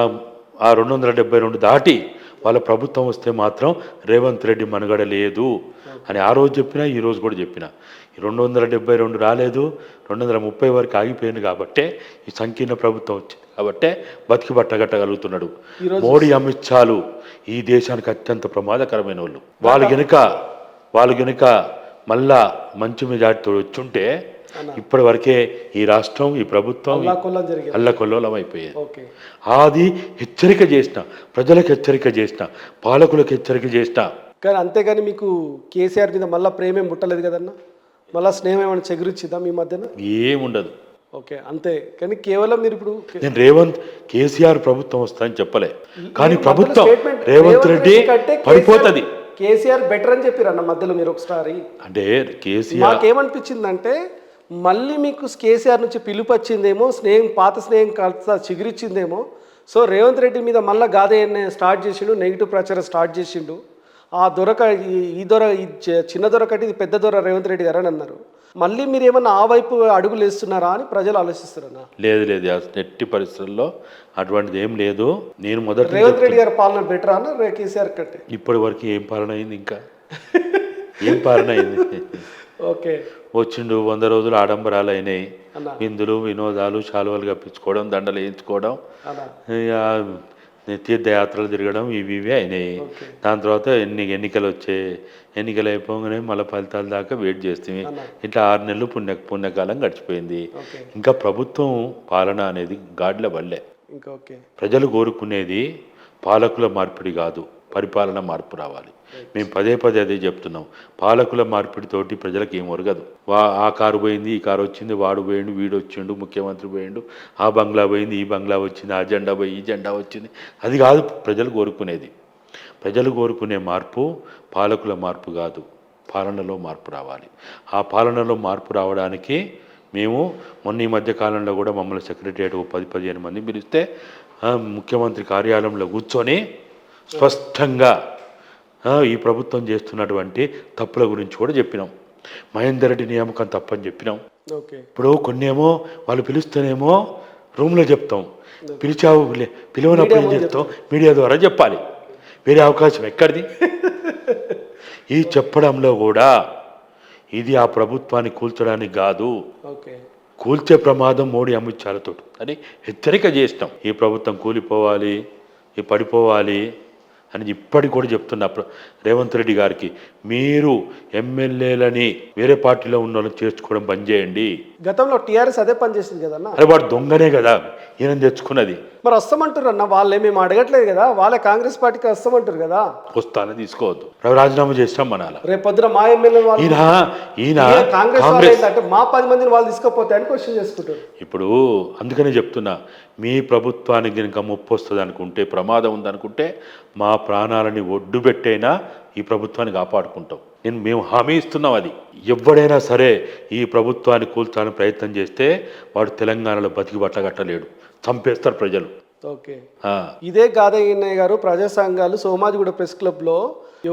272 దాటి వాళ్ళ ప్రభుత్వం వస్తే మాత్రం రేవంత్ రెడ్డి మనుగడ లేదు అని ఆ రోజు చెప్పినా ఈ రోజు కూడా చెప్పిన. ఈ 272 రాలేదు, 230 వరకు ఆగిపోయింది కాబట్టే ఈ సంకీర్ణ ప్రభుత్వం వచ్చింది కాబట్టే బతికి బట్టగట్టగలుగుతున్నాడు. మోడీ అమిత్ షాలు ఈ దేశానికి అత్యంత ప్రమాదకరమైన వాళ్ళు గనుక మళ్ళా మంచి మెజార్టీతో వచ్చుంటే ఇప్పటి వరకే ఈ రాష్ట్రం ఈ ప్రభుత్వం అల్లకొల్లోలం అయిపోయేది. అది హెచ్చరిక చేసిన, ప్రజలకు హెచ్చరిక చేసిన, పాలకులకు హెచ్చరిక చేసిన. కానీ అంతేగాని మీకు కేసీఆర్ మీద మళ్ళీ ప్రేమేం పుట్టలేదు కదన్నా, మళ్ళీ స్నేహం ఏమైనా చెగురిచ్చిద్దా మీ మధ్యన? ఏముండదు. ఓకే, అంతే. కానీ కేవలం మీరు ఇప్పుడు నేను కేసీఆర్ ప్రభుత్వం వస్తుందని చెప్పలే, కానీ ప్రభుత్వం రేవంత్ రెడ్డి పడిపోతుంది. కేసీఆర్ బెటర్ అని చెప్పారన్న మధ్యలో మీరు ఒకసారి. అంటే కేసీఆర్ మాకేమనిపించిందంటే మళ్ళీ మీకు కేసీఆర్ నుంచి పిలుపు వచ్చిందేమో, పాత స్నేహం కాస్త చిగురిచ్చిందేమో. సో రేవంత్ రెడ్డి మీద మళ్ళీ గాదే స్టార్ట్ చేసిండు, నెగిటివ్ ప్రచారం స్టార్ట్ చేసిండు. ఆ ఈ చిన్న దొరకటి ఇది పెద్ద దొర రేవంత్ రెడ్డి గారు అని అన్నారు. మళ్ళీ మీరు ఏమన్నా ఆ వైపు అడుగులు వేస్తున్నారా అని ప్రజలు ఆలోచిస్తున్నారా? లేదు, ఎట్టి పరిస్థితుల్లో అటువంటిది ఏం లేదు. నేను మొదటి రేవంత్ రెడ్డి గారి పాలన బెటర్ అన్న కేసీఆర్ కంటే? ఇప్పటి వరకు ఏం పాలన అయింది? ఇంకా ఏం పాలన అయింది? ఓకే, వచ్చిండు 100 రోజులు ఆడంబరాలు అయినాయి, విందులు వినోదాలు, శాలువలు కప్పించుకోవడం, దండలు వేయించుకోవడం, తీర్థయాత్రలు తిరగడం, ఇవి అయినాయి. దాని తర్వాత ఎన్నికలు వచ్చాయి. ఎన్నికలు అయిపోగానే మళ్ళీ ఫలితాల దాకా వెయిట్ చేస్తుంది. ఇట్లా 6 నెలలు పుణ్యకాలం గడిచిపోయింది. ఇంకా ప్రభుత్వం పాలన అనేది గాడిల బల్లే. ప్రజలు కోరుకునేది పాలకుల మార్పిడి కాదు, పరిపాలన మార్పు రావాలి. మేము పదే అదే చెప్తున్నాం. పాలకుల మార్పిడితోటి ప్రజలకు ఏం ఒరగదు. ఆ కారు పోయింది, ఈ కారు వచ్చింది, వాడు పోయిండు, వీడు వచ్చిండు, ముఖ్యమంత్రి పోయిండు, ఆ బంగ్లా పోయింది, ఈ బంగ్లా వచ్చింది, ఆ జెండా పోయి ఈ జెండా వచ్చింది, అది కాదు ప్రజలు కోరుకునేది. ప్రజలు కోరుకునే మార్పు పాలకుల మార్పు కాదు, పాలనలో మార్పు రావాలి. ఆ పాలనలో మార్పు రావడానికి మేము మొన్న ఈ మధ్య కాలంలో కూడా మమ్మల్ని సెక్రటరియట్ 10-15 మంది పిలిస్తే ముఖ్యమంత్రి కార్యాలయంలో కూర్చొని స్పష్టంగా ఈ ప్రభుత్వం చేస్తున్నటువంటి తప్పుల గురించి కూడా చెప్పినాం. మహేందర్ రెడ్డి నియామకం తప్పని చెప్పినాం. ఇప్పుడు కొన్నేమో వాళ్ళు పిలుస్తేనేమో రూమ్లో చెప్తాం, పిలవనప్పుడు ఏం చెప్తాం, మీడియా ద్వారా చెప్పాలి. వేరే అవకాశం ఎక్కడిది? ఈ చెప్పడంలో కూడా ఇది ఆ ప్రభుత్వాన్ని కూల్చడానికి కాదు, కూల్చే ప్రమాదం మోడీ అమిత్ షాలతో అని హెచ్చరిక చేసినాం. ఈ ప్రభుత్వం కూలిపోవాలి, ఈ పడిపోవాలి అని ఇప్పటికి కూడా చెప్తున్నా రేవంత్ రెడ్డి గారికి, మీరు ఎమ్మెల్యేలని వేరే పార్టీలో ఉన్న వాళ్ళని చేర్చుకోవడం బంద్ చేయండి. గతంలో టీఆర్ఎస్ అదే పని చేసింది కదన్నా. అరే వాడు దొంగనే కదా ఈయన తెచ్చుకున్నది. మరి వస్తామంటారు అన్న, వాళ్ళే మేము అడగట్లేదు కదా, వాళ్ళే కాంగ్రెస్ పార్టీకి వస్తామంటారు కదా. వస్తానే తీసుకోవద్దు, రాజీనామా చేస్తాం మనాల. రేపు పొద్దున మా ఎమ్మెల్యే ఈయన కాంగ్రెస్ అంటే మా 10 మందిని వాళ్ళు తీసుకపోతే అని క్వశ్చన్ చేసుకుంటారు. ఇప్పుడు అందుకనే చెప్తున్నా, మీ ప్రభుత్వానికి కనుక ముప్పు వస్తుంది అనుకుంటే, ప్రమాదం ఉందనుకుంటే మా ప్రాణాలని ఒడ్డు పెట్టైనా ఈ ప్రభుత్వాన్ని కాపాడుకుంటాం. మేము హామీ ఇస్తున్నాం. అది ఎవడైనా సరే ఈ ప్రభుత్వాన్ని కూల్చాలని ప్రయత్నం చేస్తే వాడు తెలంగాణలో బతికి బట్టగట్టలేడు, చంపేస్తారు ప్రజలు. ఓకే, ఇదే గాదయ్య గారు ప్రజా సంఘాలు సోమాజిగూడ ప్రెస్ క్లబ్లో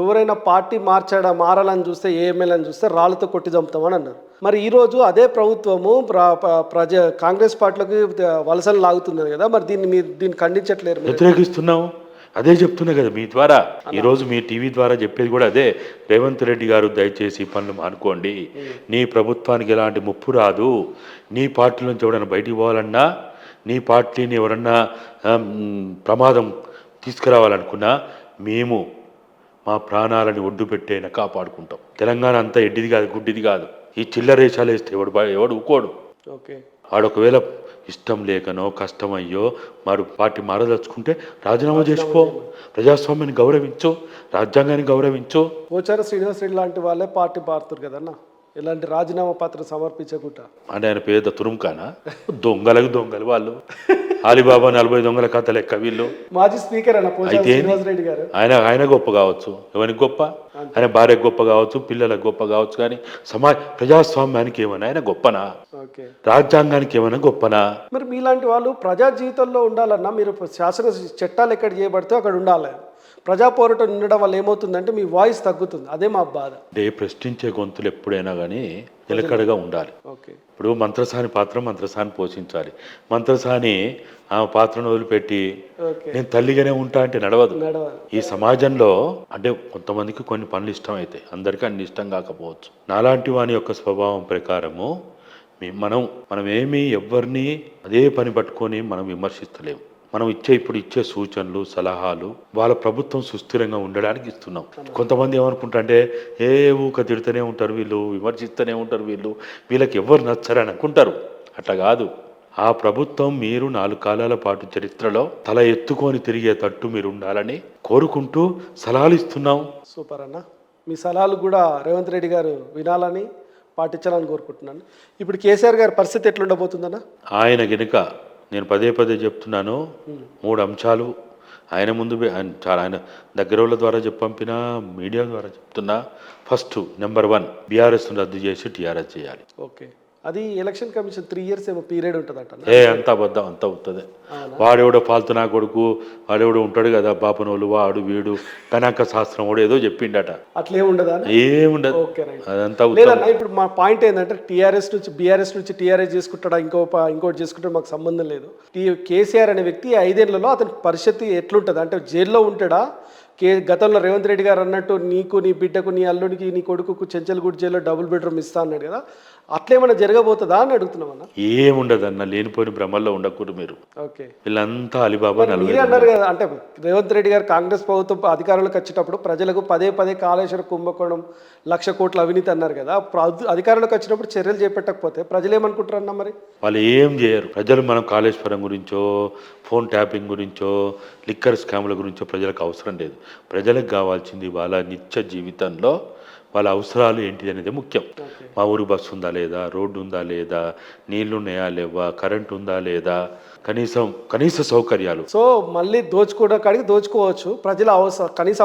ఎవరైనా పార్టీ మారాలని చూస్తే, ఏ ఎమ్మెల్యేని చూస్తే రాళ్ళతో కొట్టి చంపుతామని అన్నారు. మరి ఈరోజు అదే ప్రభుత్వము కాంగ్రెస్ పార్టీలోకి వలసలు లాగుతున్నారు కదా, మరి దీన్ని ఖండించట్లేరు? వ్యతిరేకిస్తున్నాము. అదే చెప్తున్నా కదా మీ ద్వారా, ఈరోజు మీ టీవీ ద్వారా చెప్పేది కూడా అదే. రేవంత్ రెడ్డి గారు దయచేసి పనులు మానుకోండి, నీ ప్రభుత్వానికి ఎలాంటి ముప్పు రాదు. నీ పార్టీ నుంచి ఎవరైనా బయటికి పోవాలన్నా, నీ పార్టీని ఎవరన్నా ప్రమాదం తీసుకురావాలనుకున్నా మేము మా ప్రాణాలని ఒడ్డు పెట్టైనా కాపాడుకుంటాం. తెలంగాణ అంతా ఎడ్డిది కాదు, గుడ్డిది కాదు. ఈ చిల్లరేషాలు వేస్తే ఎవడు ఊకోడు. వాడు ఒకవేళ ఇష్టం లేకనో కష్టమయ్యో మరి పార్టీ మారదలుచుకుంటే రాజీనామా చేసిపో. ప్రజాస్వామ్యాన్ని గౌరవించు, రాజ్యాంగాన్ని గౌరవించు. పోచారం శ్రీనివాస్ రెడ్డి లాంటి వాళ్ళే పార్టీ మారుతారు కదన్నా, ఇలాంటి రాజీనామా పత్రం సమర్పించకుండా. అంటే ఆయన పేద తురుంకానా? దొంగలు వాళ్ళు. అలీబాబా 40 దొంగల కథ లెక్క వీళ్ళు. మాజీ స్పీకర్ అయితే రెడ్డి గారు ఆయన గొప్ప కావచ్చు, ఎవరికి గొప్ప? ఆయన భార్యకు గొప్ప కావచ్చు, పిల్లలకు గొప్ప కావచ్చు, కానీ ప్రజాస్వామ్యానికి ఏమైనా ఆయన గొప్పనా? రాజ్యాంగానికి ఏమైనా గొప్పనా? మరి మీలాంటి వాళ్ళు ప్రజా జీవితంలో ఉండాలన్నా మీరు శాసన చట్టాలు ఎక్కడ చేయబడితే అక్కడ ఉండాలి. ప్రజా పోరాటం ఉండడం వల్ల ఏమవుతుందంటే మీ వాయిస్ తగ్గుతుంది, అదే మా బాధ. అంటే ప్రశ్నించే గొంతులు ఎప్పుడైనా కానీ నిలకడగా ఉండాలి. ఓకే. ఇప్పుడు మంత్రసాని పాత్ర మంత్రసాని పోషించాలి. మంత్రసాని ఆ పాత్రను వదిలిపెట్టి ఓకే. నేను తల్లిగానే ఉంటా అంటే నడవదు. నడవాలి. ఈ సమాజంలో అంటే కొంతమందికి కొన్ని పనులు ఇష్టం అవుతాయి, అందరికీ అన్ని ఇష్టం కాకపోవచ్చు. నాలాంటి వాని యొక్క స్వభావం ప్రకారము మనం ఏమీ ఎవరిని అదే పని పట్టుకొని మనం విమర్శిస్తలేము. మనం ఇప్పుడు ఇచ్చే సూచనలు సలహాలు వాళ్ళ ప్రభుత్వం సుస్థిరంగా ఉండడానికి ఇస్తున్నాం. కొంతమంది ఏమనుకుంటారంటే ఊక తిడుతూనే ఉంటారు వీళ్ళు, విమర్శిస్తూనే ఉంటారు వీళ్ళు, వీళ్ళకి ఎవరు నచ్చరని అనుకుంటారు. అట్లా కాదు. ఆ ప్రభుత్వం మీరు 4 కాలాల పాటు చరిత్రలో తల ఎత్తుకొని తిరిగేటట్టు మీరు ఉండాలని కోరుకుంటూ సలహాలు ఇస్తున్నాం. సూపర్ అన్న, మీ సలహాలు కూడా రేవంత్ రెడ్డి గారు వినాలని పాటించాలని కోరుకుంటున్నాను. ఇప్పుడు కేసీఆర్ గారి పరిస్థితి ఎట్లుండబోతుందన్న? ఆయన గనుక నేను పదే పదే చెప్తున్నాను, 3 అంశాలు ఆయన ముందు ఆయన దగ్గర వాళ్ళ ద్వారా పంపిన మీడియా ద్వారా చెప్తున్నా. ఫస్ట్ నెంబర్ 1 బీఆర్ఎస్ను రద్దు చేసి టీఆర్ఎస్ చేయాలి. ఓకే. అది ఎలక్షన్ కమిషన్ 3 years ఏమో పీరియడ్ ఉంటుందట. అంత అబద్ధం, అంత అవుతుంది. వాడెవడో పాల్తు నా కొడుకు వాడెవడో ఉంటాడు కదా బాపనోళ్ళు, వాడు వీడు గణాంక శాస్త్రం వాడు ఏదో చెప్పిండట. అట్లే ఉండదా? ఏముండదు, అదంతా. లేదన్న, ఇప్పుడు మా పాయింట్ ఏంటంటే బీఆర్ఎస్ నుంచి టీఆర్ఎస్ చేసుకుంటాడా ఇంకోటి చేసుకుంటాడు మాకు సంబంధం లేదు. కేసీఆర్ అనే వ్యక్తి 5 ఏళ్లలో అతని పరిస్థితి ఎట్లుంటుంది అంటే జైల్లో ఉంటాడా? గతంలో రేవంత్ రెడ్డి గారు అన్నట్టు నీకు నీ బిడ్డకు నీ అల్లుడికి నీ కొడుకు చెంచల్గూడ జైల్లో డబుల్ బెడ్రూమ్ ఇస్తా అన్నాడు కదా, అట్లేమన్నా జరగబోతుందా అని అడుగుతున్నామన్నా. ఏముండదన్న, లేనిపోయిన భ్రమల్లో ఉండకూడదు మీరు. ఓకే. వీళ్ళంతా అలీబాబా మీరే అన్నారు కదా, అంటే రేవంత్ రెడ్డి గారు కాంగ్రెస్ ప్రభుత్వం అధికారంలోకి వచ్చేటప్పుడు ప్రజలకు పదే కాళేశ్వర కుంభకోణం 1,00,000 కోట్ల అవినీతి అన్నారు కదా, అధికారంలోకి వచ్చినప్పుడు చర్యలు చేపట్టకపోతే ప్రజలు ఏమనుకుంటారన్నా? మరి వాళ్ళు ఏం చేయరు. ప్రజలు మనం కాళేశ్వరం గురించో ఫోన్ ట్యాపింగ్ గురించో లిక్కర్ స్కామ్ల గురించో ప్రజలకు అవసరం లేదు. ప్రజలకు కావాల్సింది వాళ్ళ నిత్య జీవితంలో వాళ్ళ అవసరాలు ఏంటి అనేది ముఖ్యం. మా ఊరు బస్సు ఉందా లేదా, రోడ్డు ఉందా లేదా, నీళ్లు ఉన్నాయా లేవా, కరెంట్ ఉందా లేదా, కనీస సౌకర్యాలు. సో మళ్ళీ దోచుకోవడం కాడికి దోచుకోవచ్చు, ప్రజల కనీస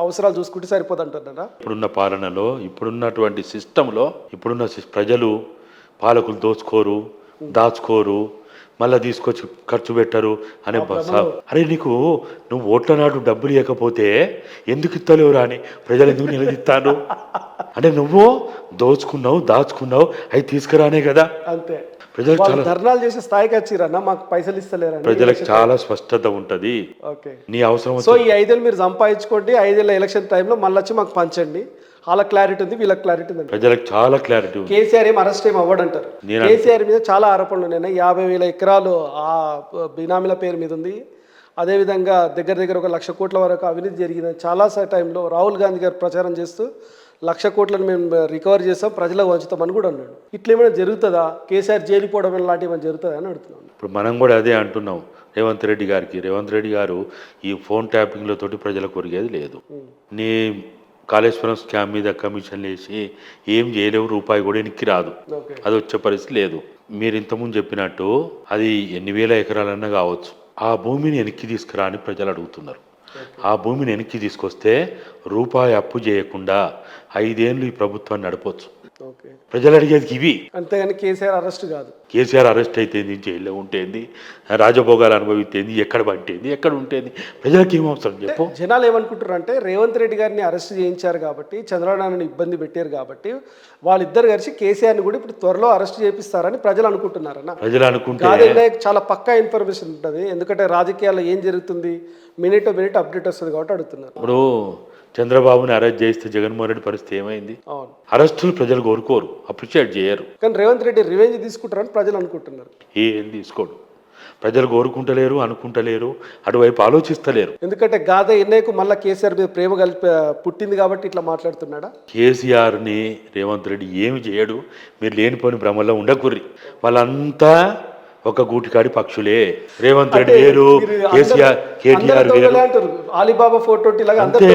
అవసరాలు చూసుకుంటే సరిపోదు అంటున్నారా? ఇప్పుడున్న పాలనలో, ఇప్పుడున్నటువంటి సిస్టంలో ప్రజలు పాలకులు దోచుకోరు, దాచుకోరు, మళ్ళీ తీసుకొచ్చి ఖర్చు పెట్టరు అనే అరే నువ్వు ఓట్ల నాడు డబ్బులు ఇవ్వకపోతే ఎందుకు ఇస్తలేవురా అని ప్రజలు ఎందుకు నిలదీస్తాను అంటే నువ్వు దాచుకున్నావు అవి తీసుకురానే కదా. అంతే. ప్రజలకు చాలా ధర్నాలు చేసే స్థాయికి వచ్చిరన్నా, మాకు పైసలు ఇస్తలేరు. ప్రజలకు చాలా స్పష్టత ఉంటది. ఓకే. నీ అవసరం. సో ఈ 5 ఏళ్ళు మీరు సంపాదించుకోండి, 5 ఏళ్ళ ఎలక్షన్ టైంలో మళ్ళీ వచ్చి మాకు పంచండి. వాళ్ళ క్లారిటీ ఉంది, వీళ్ళకి క్లారిటీ ఉంది, ప్రజలకు చాలా క్లారిటీ ఉంది. కేసీఆర్ అరెస్ట్ ఏం అవ్వడంటారు. కేసీఆర్ మీద చాలా ఆరోపణలు ఉన్నాయి. 50,000 ఎకరాలు ఆ బినామీల పేరు మీద ఉంది. అదేవిధంగా దగ్గర ఒక 1,00,000 కోట్ల వరకు అవినీతి జరిగింది. చాలా టైంలో రాహుల్ గాంధీ గారు ప్రచారం చేస్తూ 1,00,000 కోట్లను మేము రికవర్ చేస్తాం, ప్రజలకు వంచుతామని కూడా అన్నాడు. ఇట్లేమైనా జరుగుతుందా? కేసీఆర్ జైలు పోవడం లాంటివి ఏమైనా జరుగుతుందా అని అడుగుతున్నాను. ఇప్పుడు మనం కూడా అదే అంటున్నాం రేవంత్ రెడ్డి గారు ఈ ఫోన్ ట్యాపింగ్లతోటి ప్రజలకు ఒరిగేది లేదు. నీ కాళేశ్వరం స్కామ్ మీద కమిషన్లు వేసి ఏం చేయలేవు, రూపాయి కూడా వెనక్కి రాదు, అది వచ్చే పరిస్థితి లేదు. మీరు ఇంతకుముందు చెప్పినట్టు అది ఎన్ని వేల ఎకరాలన్నా కావచ్చు, ఆ భూమిని వెనక్కి తీసుకురా అని ప్రజలు అడుగుతున్నారు. ఆ భూమిని వెనక్కి తీసుకొస్తే రూపాయి అప్పు చేయకుండా 5 ఏళ్ళు ఈ ప్రభుత్వాన్ని నడపవచ్చు. ప్రజలు అడిగేది ఇవి. అంతేగాని కేసీఆర్ అరెస్ట్ కాదు. కేసీఆర్ అరెస్ట్ అయితేంది, జైల్లో ఉంటేంది, రాజభోగాలు అనుభవిస్తేంది, ఎక్కడ పట్టేది, ఎక్కడ ఉంటేంది, ప్రజలకు ఏమవసరం చెప్పు. జనాలు ఏమనుకుంటారు అంటే రేవంత్ రెడ్డి గారిని అరెస్ట్ చేయించారు కాబట్టి, చంద్రబాబు నాయుడుని ఇబ్బంది పెట్టారు కాబట్టి వాళ్ళిద్దరు కలిసి కేసీఆర్ని కూడా ఇప్పుడు త్వరలో అరెస్ట్ చేపిస్తారని ప్రజలు అనుకుంటున్నారన్న. ప్రజలు అనుకుంటే చాలా పక్కా ఇన్ఫర్మేషన్ ఉంటుంది, ఎందుకంటే రాజకీయాల్లో ఏం జరుగుతుంది మినిట్ అప్డేట్ వస్తుంది కాబట్టి అడుగుతున్నారు. ఇప్పుడు చంద్రబాబుని అరెస్ట్ చేస్తే జగన్మోహన్ రెడ్డి పరిస్థితి ఏమైంది? అరెస్టులు ప్రజలు కోరుకోరు, అప్రిషియేట్ చేయరు. కానీ రేవంత్ రెడ్డి రివెంజ్ తీసుకుంటారని ప్రజలు అనుకుంటున్నారు. ఏం తీసుకోడు, ప్రజలు కోరుకుంటలేరు, అనుకుంటలేరు, అటువైపు ఆలోచిస్తలేరు. ఎందుకంటే గాదా ఎన్నయ్యకు మళ్ళీ కేసీఆర్ మీద ప్రేమ పుట్టింది కాబట్టి ఇట్లా మాట్లాడుతున్నాడా? కేసీఆర్ని రేవంత్ రెడ్డి ఏమి చేయడు, మీరు లేనిపోని భ్రమల్లో ఉండకుర్రి. వాళ్ళంతా ఒక గూటికాడి పక్షులే. రేవంత్ రెడ్డి వేరు, కేటీఆర్ వేరు, అలీబాబా ఫోటో అంతే.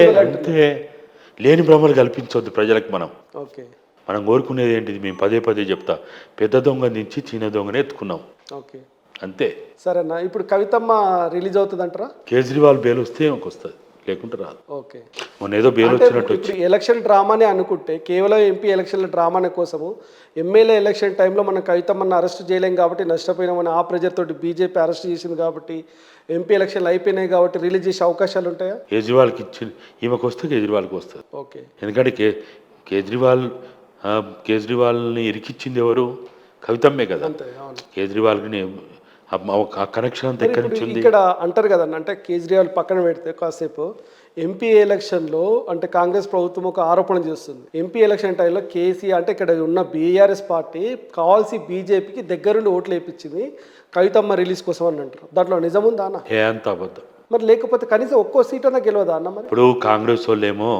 లేని భ్రమలు కల్పించవద్దు ప్రజలకు. మనం కోరుకునేది ఏంటిది? మేము పదే చెప్తా, పెద్ద దొంగ నుంచి చిన్న దొంగనే ఎత్తుకున్నాం, అంతే. సరేనా, ఇప్పుడు కవితమ్మ రిలీజ్ అవుతుంది అంటారా? కేజ్రీవాల్ బెయిల్ వస్తే వస్తుంది. లేకుంటే రాదు. ఓకే. మొన్న ఏదో బెయిల్ అంటే వచ్చినట్టు ఇప్పుడు ఎలక్షన్ డ్రామానే అనుకుంటే కేవలం ఎంపీ ఎలక్షన్ల డ్రామానే కోసము ఎమ్మెల్యే ఎలక్షన్ టైంలో మనం కవితమ్మని అరెస్ట్ చేయలేం కాబట్టి నష్టపోయినామని ఆ ప్రెజర్ తోటి బీజేపీ అరెస్ట్ చేసింది కాబట్టి ఎంపీ ఎలక్షన్లు అయిపోయినాయి కాబట్టి రిలీజ్ చేసే అవకాశాలు ఉంటాయా? కేజ్రీవాల్కి ఇచ్చి ఈమెకు వస్తే కేజ్రీవాల్కి వస్తుంది. ఓకే. ఎందుకంటే కేజ్రీవాల్ని ఇరికిచ్చింది ఎవరు? కవితమ్మే కదా. అంతే. అవును. కేజ్రీవాల్ని ఆ కనెక్షన్ అంతా ఎక్కడి నుంచి ఉంది? ఇక్కడ అంటారు కదన్న, అంటే కేజ్రీవాల్ పక్కన పెడితే కాసేపు ఎంపీ ఎలక్షన్లో అంటే కాంగ్రెస్ ప్రభుత్వం ఒక ఆరోపణ చేస్తుంది. ఎంపీ ఎలక్షన్ టైంలో కేసీఆర్ అంటే ఇక్కడ ఉన్న బీఆర్ఎస్ పార్టీ కావాల్సి బీజేపీకి దగ్గరుండి ఓట్లు వేయించింది కవితమ్మ రిలీజ్ కోసం అని అంటారు. దాంట్లో నిజం ఉందా అన్న? అంత అబద్ధం. మరి లేకపోతే కనీసం ఒక్కో సీట్ అన్నా గెలవదా అన్న? మరి ఇప్పుడు కాంగ్రెస్ వాళ్ళేమో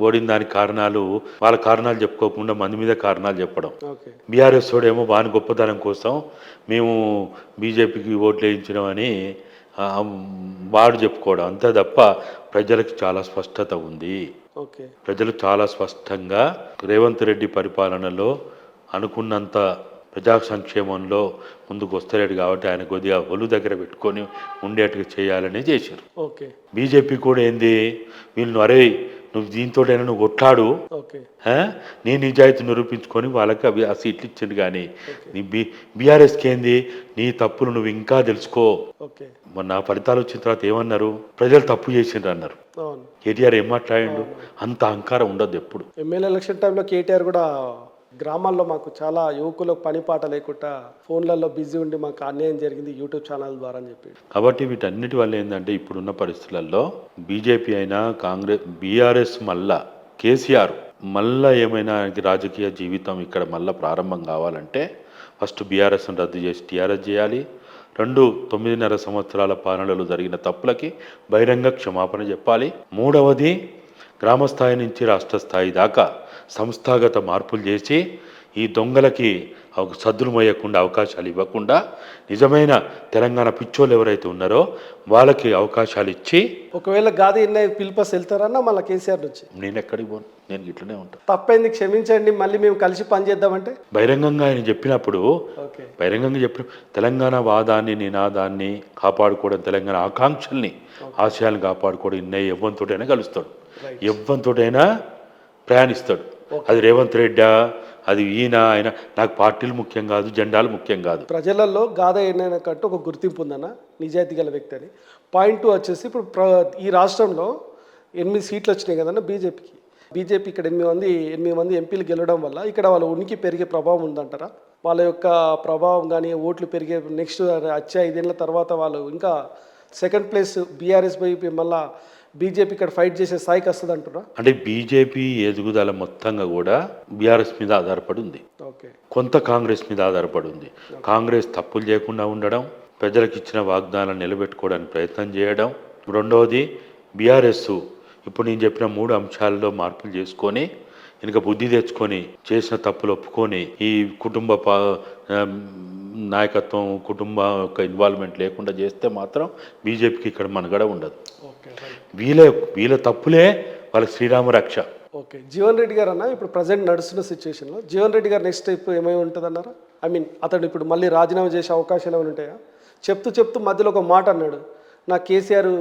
ఓడిన దానికి కారణాలు వాళ్ళ కారణాలు చెప్పుకోకుండా మంది మీద కారణాలు చెప్పడం. ఓకే. బీఆర్ఎస్ వాడేమో వాని గొప్పతనం కోసం మేము బీజేపీకి ఓట్లు వేయించినామని వాడు చెప్పుకోవడం అంతే తప్ప ప్రజలకు చాలా స్పష్టత ఉంది. ఓకే. ప్రజలు చాలా స్పష్టంగా రేవంత్ రెడ్డి పరిపాలనలో అనుకున్నంత ప్రజా సంక్షేమంలో ముందుకు వస్తలేడు కాబట్టి ఆయన కొద్దిగా ఒళ్ళు దగ్గర పెట్టుకొని ఉండేట్టుగా చేయాలని చేశారు. ఓకే. బీజేపీ కూడా ఏంది, వీళ్ళు అరే నువ్వు దీంతోటైనా నువ్వు కొట్లాడు, ఓకే, నీ నిజాయితీ నిరూపించుకొని వాళ్ళకి అవి ఆ సీట్లు ఇచ్చింది. కానీ నీ బీఆర్ఎస్కి ఏంది, నీ తప్పులు నువ్వు ఇంకా తెలుసుకో. ఓకే. మొన్న ఫలితాలు వచ్చిన తర్వాత ఏమన్నారు? ప్రజలు తప్పు చేసిండ్రు అన్నారు. కేటీఆర్ ఏం మాట్లాడిండు? అంత అహంకారం ఉండదు ఎప్పుడు. ఎమ్మెల్యే ఎలక్షన్ టైంలో కేటీఆర్ కూడా గ్రామాల్లో మాకు చాలా యువకులకు పని పాట లేకుండా ఫోన్లలో బిజీ ఉండి మాకు అన్యాయం జరిగింది యూట్యూబ్ ఛానల్ ద్వారా అని చెప్పి. కాబట్టి వీటన్నిటి వల్ల ఏంటంటే ఇప్పుడున్న పరిస్థితులలో బీజేపీ అయినా కాంగ్రెస్ బీఆర్ఎస్ మళ్ళా కేసీఆర్ మళ్ళా ఏమైనా ఆయనకి రాజకీయ జీవితం ఇక్కడ మళ్ళీ ప్రారంభం కావాలంటే ఫస్ట్ బీఆర్ఎస్ను రద్దు చేసి టీఆర్ఎస్ చేయాలి. 9.5 సంవత్సరాల పాలనలో జరిగిన తప్పులకి బహిరంగ క్షమాపణ చెప్పాలి. మూడవది గ్రామ స్థాయి నుంచి రాష్ట్ర స్థాయి దాకా సంస్థాగత మార్పులు చేసి ఈ దొంగలకి సద్దులు మోయకుండా అవకాశాలు ఇవ్వకుండా నిజమైన తెలంగాణ పిచ్చోళ్ళు ఎవరైతే ఉన్నారో వాళ్ళకి అవకాశాలు ఇచ్చి, ఒకవేళ గాది పిలిపస్ వెళ్తారన్నా మళ్ళీ కేసీఆర్ నుంచి నేను ఎక్కడికి పోను, నేను ఇట్లనే ఉంటాను, తప్పైంది క్షమించండి మళ్ళీ మేము కలిసి పనిచేద్దామంటే బహిరంగంగా ఆయన చెప్పినప్పుడు బహిరంగంగా చెప్పిన తెలంగాణ వాదాన్ని నినాదాన్ని కాపాడుకోవడం, తెలంగాణ ఆకాంక్షల్ని ఆశయాలను కాపాడుకోవడం ఇన్నయ్య ఎవ్వంతోటైనా కలుస్తాడు, ఎవ్వంతోటైనా ప్రయాణిస్తాడు. అది రేవంత్ రెడ్డా, అది ఈయన ఆయన, నాకు పార్టీలు ముఖ్యం కాదు, జెండాలు ముఖ్యం కాదు. ప్రజలలో గాథ కంటూ ఒక గుర్తింపు ఉందన్న, నిజాయితీ గల వ్యక్తి అని. పాయింట్ 2 వచ్చేసి ఇప్పుడు ఈ రాష్ట్రంలో 8 సీట్లు వచ్చినాయి కదన్న బీజేపీకి. బీజేపీ ఇక్కడ 8 మంది ఎంపీలు గెలవడం వల్ల ఇక్కడ వాళ్ళ ఉనికి పెరిగే ప్రభావం ఉందంటారా? వాళ్ళ యొక్క ప్రభావం కానీ ఓట్లు పెరిగే నెక్స్ట్ వచ్చే 5 ఏళ్ళ తర్వాత వాళ్ళు ఇంకా సెకండ్ ప్లేస్ బీఆర్ఎస్ పోయి మళ్ళీ బీజేపీ ఇక్కడ ఫైట్ చేసే స్థాయికి వస్తుంది అంటున్నా? అంటే బీజేపీ ఎదుగుదల మొత్తంగా కూడా బీఆర్ఎస్ మీద ఆధారపడి ఉంది, కొంత కాంగ్రెస్ మీద ఆధారపడి ఉంది. కాంగ్రెస్ తప్పులు చేయకుండా ఉండడం, ప్రజలకు ఇచ్చిన వాగ్దానాలను నిలబెట్టుకోవడానికి ప్రయత్నం చేయడం. రెండవది బీఆర్ఎస్ ఇప్పుడు నేను చెప్పిన 3 అంశాలలో మార్పులు చేసుకొని ఇంకా బుద్ధి తెచ్చుకొని చేసిన తప్పులు ఒప్పుకొని ఈ కుటుంబ నాయకత్వం, కుటుంబ యొక్క ఇన్వాల్వ్మెంట్ లేకుండా చేస్తే మాత్రం బీజేపీకి ఇక్కడ మనుగడ ఉండదు. వీళ్ళ తప్పులే వాళ్ళకి శ్రీరామ రక్ష. ఓకే. జీవన్ రెడ్డి గారు అన్న, ఇప్పుడు ప్రజెంట్ నడుస్తున్న సిచ్యువేషన్లో జీవన్ రెడ్డి గారు నెక్స్ట్ స్టెప్ ఏమై ఉంటుంది అన్నారా? ఐ మీన్ అతడు ఇప్పుడు మళ్ళీ రాజీనామా చేసే అవకాశాలు ఏమైనా ఉంటాయా? చెప్తూ మధ్యలో ఒక మాట అన్నాడు, నా కేసీఆర్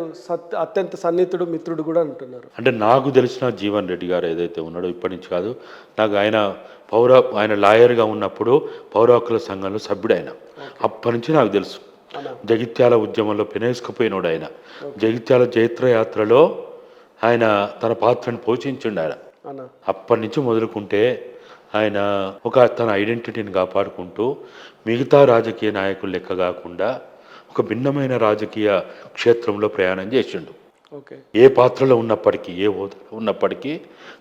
అత్యంత సన్నిహితుడు మిత్రుడు కూడా అంటున్నారు. అంటే నాకు తెలిసిన జీవన్ రెడ్డి గారు ఏదైతే ఉన్నాడో ఇప్పటి నుంచి కాదు, నాకు ఆయన లాయర్గా ఉన్నప్పుడు పౌర హక్కుల సంఘంలో సభ్యుడు ఆయన. అప్పటి నుంచి నాకు తెలుసు. జగిత్యాల ఉద్యమంలో పెనేసుకుపోయినోడు ఆయన. జగిత్యాల చైత్రయాత్రలో ఆయన తన పాత్రను పోషించిండు ఆయన. అప్పటి నుంచి మొదలుకుంటే ఆయన తన ఐడెంటిటీని కాపాడుకుంటూ మిగతా రాజకీయ నాయకులు లెక్క కాకుండా ఒక భిన్నమైన రాజకీయ క్షేత్రంలో ప్రయాణం చేసిండు. ఏ పాత్రలో ఉన్నప్పటికీ, ఏ హోదాలో ఉన్నప్పటికీ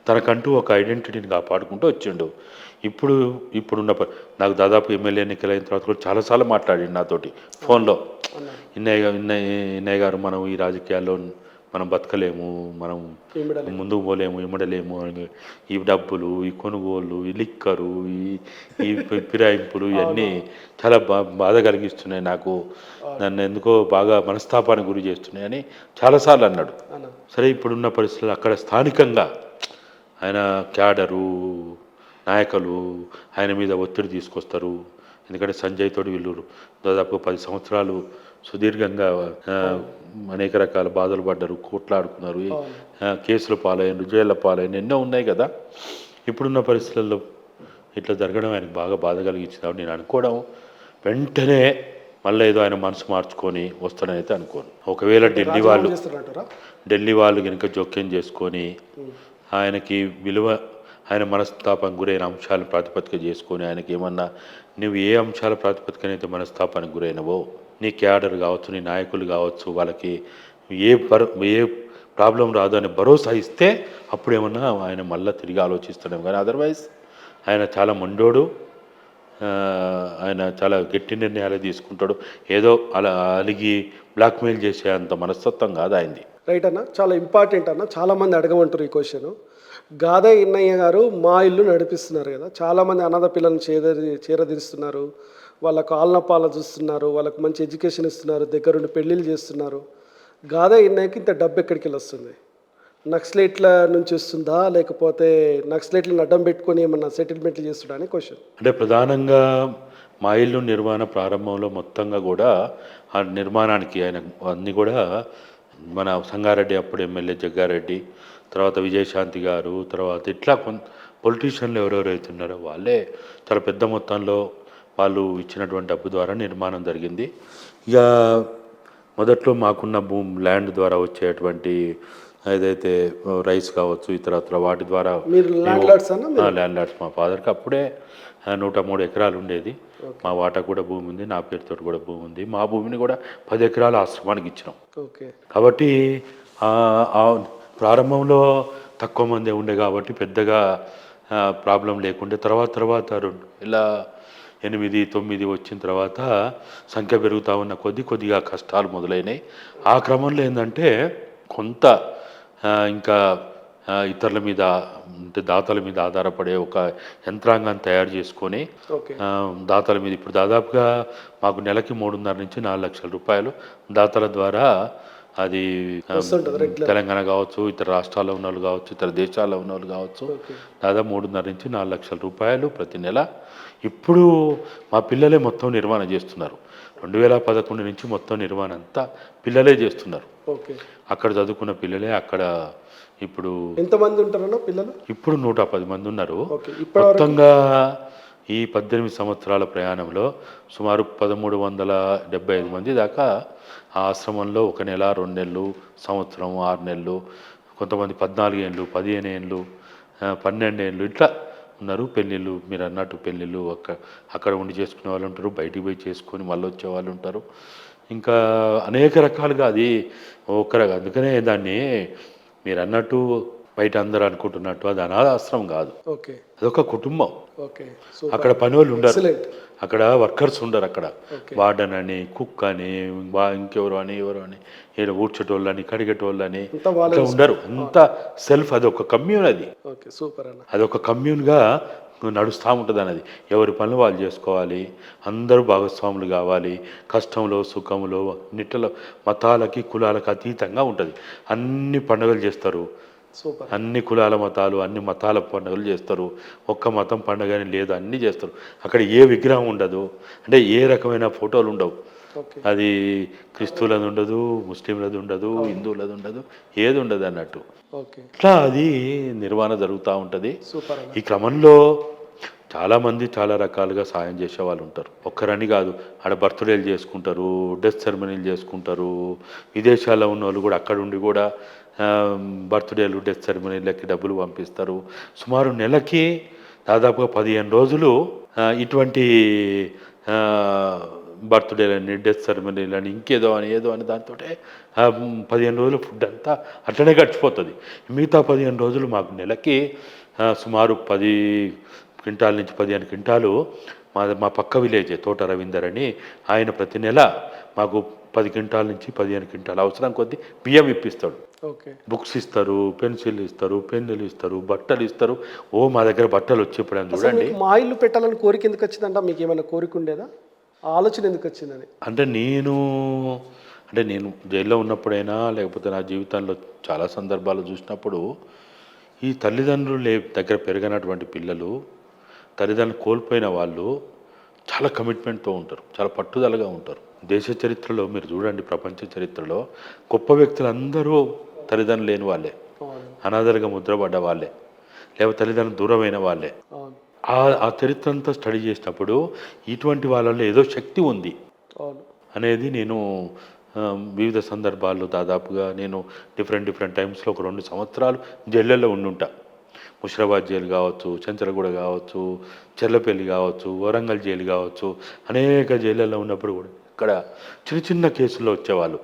తనకంటూ ఒక ఐడెంటిటీని కాపాడుకుంటూ వచ్చిండు. ఇప్పుడున్న నాకు దాదాపు ఎమ్మెల్యే ఎన్నికలైన తర్వాత కూడా చాలాసార్లు మాట్లాడిండు నాతోటి ఫోన్లో. ఇన్నయ్య గారు, మనం ఈ రాజకీయాల్లో మనం బతకలేము, మనం ముందుకు పోలేము, ఇమ్మడలేము, ఈ డబ్బులు, ఈ కొనుగోళ్ళు, ఈ లిక్కరు, ఈ ఫిరాయింపులు ఇవన్నీ చాలా బాధ కలిగిస్తున్నాయి నాకు, నన్ను ఎందుకో బాగా మనస్తాపానికి గురి చేస్తున్నాయి అని చాలాసార్లు అన్నాడు. సరే, ఇప్పుడున్న పరిస్థితులు అక్కడ స్థానికంగా ఆయన క్యాడరు నాయకులు ఆయన మీద ఒత్తిడి తీసుకొస్తారు, ఎందుకంటే సంజయ్ తోటి వీళ్ళు దాదాపు 10 సంవత్సరాలు సుదీర్ఘంగా ఆ, అనేక రకాల బాధలు పడ్డారు, కోట్లాడుకున్నారు, కేసుల పాలైన, జైళ్ళ పాలైన ఎన్నో ఉన్నాయి కదా. ఇప్పుడున్న పరిస్థితుల్లో ఇట్లా జరగడం ఆయనకు బాగా బాధ కలిగించింది. నేను అనుకోవడం వెంటనే మళ్ళీ ఏదో ఆయన మనసు మార్చుకొని వస్తాడని అయితే అనుకోను. ఒకవేళ ఢిల్లీ వాళ్ళు కనుక జోక్యం చేసుకొని ఆయనకి విలువ, ఆయన మనస్తాపం గురైన అంశాలను ప్రాతిపదిక చేసుకొని ఆయనకి ఏమన్నా, నువ్వు ఏ అంశాల ప్రాతిపదికనైతే మనస్తాపానికి గురైనవో, నీ క్యాడర్ కావచ్చు, నీ నాయకులు కావచ్చు, వాళ్ళకి ఏ ప్రాబ్లం రాదు అని భరోసా ఇస్తే అప్పుడు ఏమన్నా ఆయన మళ్ళీ తిరిగి ఆలోచిస్తాడేమో. కానీ అదర్వైజ్ ఆయన చాలా మొండోడు, ఆయన చాలా గట్టి నిర్ణయాలు తీసుకుంటాడు. ఏదో అలా అలిగి బ్లాక్మెయిల్ చేసే అంత మనస్తత్వం కాదు ఆయనది. రైట్ అన్న, చాలా ఇంపార్టెంట్ అన్న. చాలామంది అడగమంటారు ఈ క్వశ్చన్. గాదా ఇన్నయ్య గారు మా ఇల్లు నడిపిస్తున్నారు కదా, చాలామంది అనాథ పిల్లల్ని చేరదీస్తున్నారు, వాళ్ళకు ఆలనపాల చూస్తున్నారు, వాళ్ళకు మంచి ఎడ్యుకేషన్ ఇస్తున్నారు, దగ్గరుండి పెళ్ళిళ్ళు చేస్తున్నారు. గాదా ఇన్నయ్యకి ఇంత డబ్బు ఎక్కడికి వెళ్ళి వస్తుంది? నక్సలైట్ల నుంచి వస్తుందా, లేకపోతే నక్సలైట్లను అడ్డం పెట్టుకొని ఏమన్నా సెటిల్మెంట్లు చేస్తుడా అని క్వశ్చన్. అంటే ప్రధానంగా మా ఇల్లు నిర్మాణ ప్రారంభంలో మొత్తంగా కూడా ఆ నిర్మాణానికి ఆయన అన్నీ కూడా మన సంగారెడ్డి అప్పుడు ఎమ్మెల్యే జగ్గారెడ్డి, తర్వాత విజయశాంతి గారు, తర్వాత ఇట్లా పొలిటీషియన్లు ఎవరెవరైతే ఉన్నారో వాళ్ళే చాలా పెద్ద మొత్తంలో వాళ్ళు ఇచ్చినటువంటి డబ్బు ద్వారా నిర్మాణం జరిగింది. ఇక మొదట్లో మాకున్న ల్యాండ్ ద్వారా వచ్చేటువంటి ఏదైతే రైస్ కావచ్చు, ఇతరత్ర వాటి ద్వారా ల్యాండ్ లార్డ్స్. మా ఫాదర్కి అప్పుడే 103 ఎకరాలు ఉండేది. మా వాటా కూడా భూమి ఉంది, నా పేరుతో కూడా భూమి ఉంది. మా భూమిని కూడా 10 ఎకరాల ఆశ్రమానికి ఇచ్చినాం. కాబట్టి ప్రారంభంలో తక్కువ మంది ఉండే కాబట్టి పెద్దగా ప్రాబ్లం లేకుండే. తర్వాత 2008-9 వచ్చిన తర్వాత సంఖ్య పెరుగుతూ ఉన్న కొద్దిగా కష్టాలు మొదలైనాయి. ఆ క్రమంలో ఏంటంటే కొంత ఇంకా ఇతరుల మీద, అంటే దాతల మీద ఆధారపడే ఒక యంత్రాంగాన్ని తయారు చేసుకొని దాతల మీద ఇప్పుడు దాదాపుగా మాకు నెలకి 3.5 నుంచి 4 లక్షల రూపాయలు దాతల ద్వారా అది తెలంగాణ కావచ్చు, ఇతర రాష్ట్రాల్లో ఉన్న వాళ్ళు కావచ్చు, ఇతర దేశాల్లో ఉన్న వాళ్ళు కావచ్చు, దాదాపు 3.5 నుంచి 4 లక్షల రూపాయలు ప్రతి నెల. ఇప్పుడు మా పిల్లలే మొత్తం నిర్వహణ చేస్తున్నారు. 2011 నుంచి మొత్తం నిర్వహణ అంతా పిల్లలే చేస్తున్నారు. అక్కడ చదువుకున్న పిల్లలే అక్కడ. ఇప్పుడు ఎంతమంది ఉంటారన్న పిల్లలు? ఇప్పుడు 110 మంది ఉన్నారు. మొత్తంగా ఈ 18 సంవత్సరాల ప్రయాణంలో సుమారు 1375 మంది దాకా ఆ ఆశ్రమంలో 1 నెల, 2 నెలలు, సంవత్సరం, 6 నెలలు, కొంతమంది 14 ఏళ్ళు, 15 ఏళ్ళు, 12 ఏళ్ళు ఇట్లా ఉన్నారు. పెళ్ళిళ్ళు, మీరు అన్నట్టు పెళ్ళిళ్ళు అక్కడ ఉండి చేసుకునే వాళ్ళు ఉంటారు, బయటికి పోయి చేసుకొని మళ్ళీ వచ్చే వాళ్ళు ఉంటారు. ఇంకా అనేక రకాలుగా అది అందుకనే దాన్ని మీరు అన్నట్టు బయట అందరూ అనుకుంటున్నట్టు అది అనాథాశ్రమం కాదు, అదొక కుటుంబం. అక్కడ పని వాళ్ళు ఉండరు, అక్కడ వర్కర్స్ ఉండరు. అక్కడ వార్డన్ అని, కుక్ అని, ఇంకెవరు అని, ఎవరు అని, ఊడ్చేటోళ్ళు అని, కడిగేటోళ్ళు అని ఉండరు. అంత సెల్ఫ్, అదొక కమ్యూన్. అదొక కమ్యూన్గా నడుస్తూ ఉంటుంది అన్నది. ఎవరి పనులు వాళ్ళు చేసుకోవాలి, అందరూ భాగస్వాములు కావాలి. కష్టంలో, సుఖంలో, నిట్టలో మతాలకి, కులాలకు అతీతంగా ఉంటుంది. అన్ని పండుగలు చేస్తారు, అన్ని కులాల మతాలు, అన్ని మతాల పండుగలు చేస్తారు. ఒక్క మతం పండుగని లేదు, అన్నీ చేస్తారు. అక్కడ ఏ విగ్రహం ఉండదు, అంటే ఏ రకమైన ఫోటోలు ఉండవు. అది క్రిస్తువులది ఉండదు, ముస్లింలది ఉండదు, హిందువులది ఉండదు, ఏది ఉండదు అన్నట్టు. ఇట్లా అది నిర్వహణ జరుగుతూ ఉంటుంది. ఈ క్రమంలో చాలామంది చాలా రకాలుగా సాయం చేసే వాళ్ళు ఉంటారు. ఒక్కరని కాదు, ఆడ బర్త్డేలు చేసుకుంటారు, డెత్ సెరమనీలు చేసుకుంటారు. విదేశాల్లో ఉన్న వాళ్ళు కూడా అక్కడ ఉండి కూడా బర్త్డేలు, డెత్ సెరమనీలకి డబ్బులు పంపిస్తారు. సుమారు నెలకి దాదాపుగా 15 రోజులు ఇటువంటి బర్త్డేలని, డెత్ సెరమనీలని, ఇంకేదో అని ఏదో అని దాంతో 15 రోజులు ఫుడ్ అంతా అట్లనే గడిచిపోతుంది. మిగతా 15 రోజులు మాకు నెలకి సుమారు 10 క్వింటాల నుంచి 15 క్వింటాలు మా పక్క విలేజే తోట రవీందర్ అని, ఆయన ప్రతి నెల మాకు 10 క్వింటాల నుంచి 15 క్వింటాలు అవసరం కొద్దీ బియ్యం ఇప్పిస్తాడు. బుక్స్ ఇస్తారు, పెన్సిల్ ఇస్తారు, పెన్నులు ఇస్తారు, బట్టలు ఇస్తారు. మా దగ్గర బట్టలు వచ్చేప్పుడు చూడండి. మా ఇల్లు పెట్టాలని కోరిక ఎందుకు వచ్చిందంట? మీకు ఏమైనా కోరిక ఉండేదా? ఆలోచన ఎందుకు వచ్చిందని? అంటే నేను జైల్లో ఉన్నప్పుడైనా, లేకపోతే నా జీవితంలో చాలా సందర్భాలు చూసినప్పుడు, ఈ తల్లిదండ్రులు దగ్గర పెరిగినటువంటి పిల్లలు, తల్లిదండ్రులు కోల్పోయిన వాళ్ళు చాలా కమిట్మెంట్తో ఉంటారు, చాలా పట్టుదలగా ఉంటారు. దేశ చరిత్రలో మీరు చూడండి, ప్రపంచ చరిత్రలో గొప్ప వ్యక్తులందరూ తల్లిదండ్రులు లేని వాళ్ళే, అవును అనాథలుగా ముద్రపడ్డ వాళ్ళే, లేకపోతే తల్లిదండ్రులు దూరమైన వాళ్ళే. అవును ఆ చరిత్ర అంతా స్టడీ చేసినప్పుడు ఇటువంటి వాళ్ళలో ఏదో శక్తి ఉంది అవును అనేది నేను వివిధ సందర్భాల్లో దాదాపుగా నేను డిఫరెంట్ టైమ్స్లో ఒక 2 సంవత్సరాలు జైళ్ళల్లో ఉండుంటా. ముషిరాబాద్ జైలు కావచ్చు, చెంచలగూడ కావచ్చు, చెర్లపల్లి కావచ్చు, వరంగల్ జైలు కావచ్చు, అనేక జైళ్ళల్లో ఉన్నప్పుడు కూడా ఇక్కడ చిన్న కేసుల్లో వచ్చేవాళ్ళు.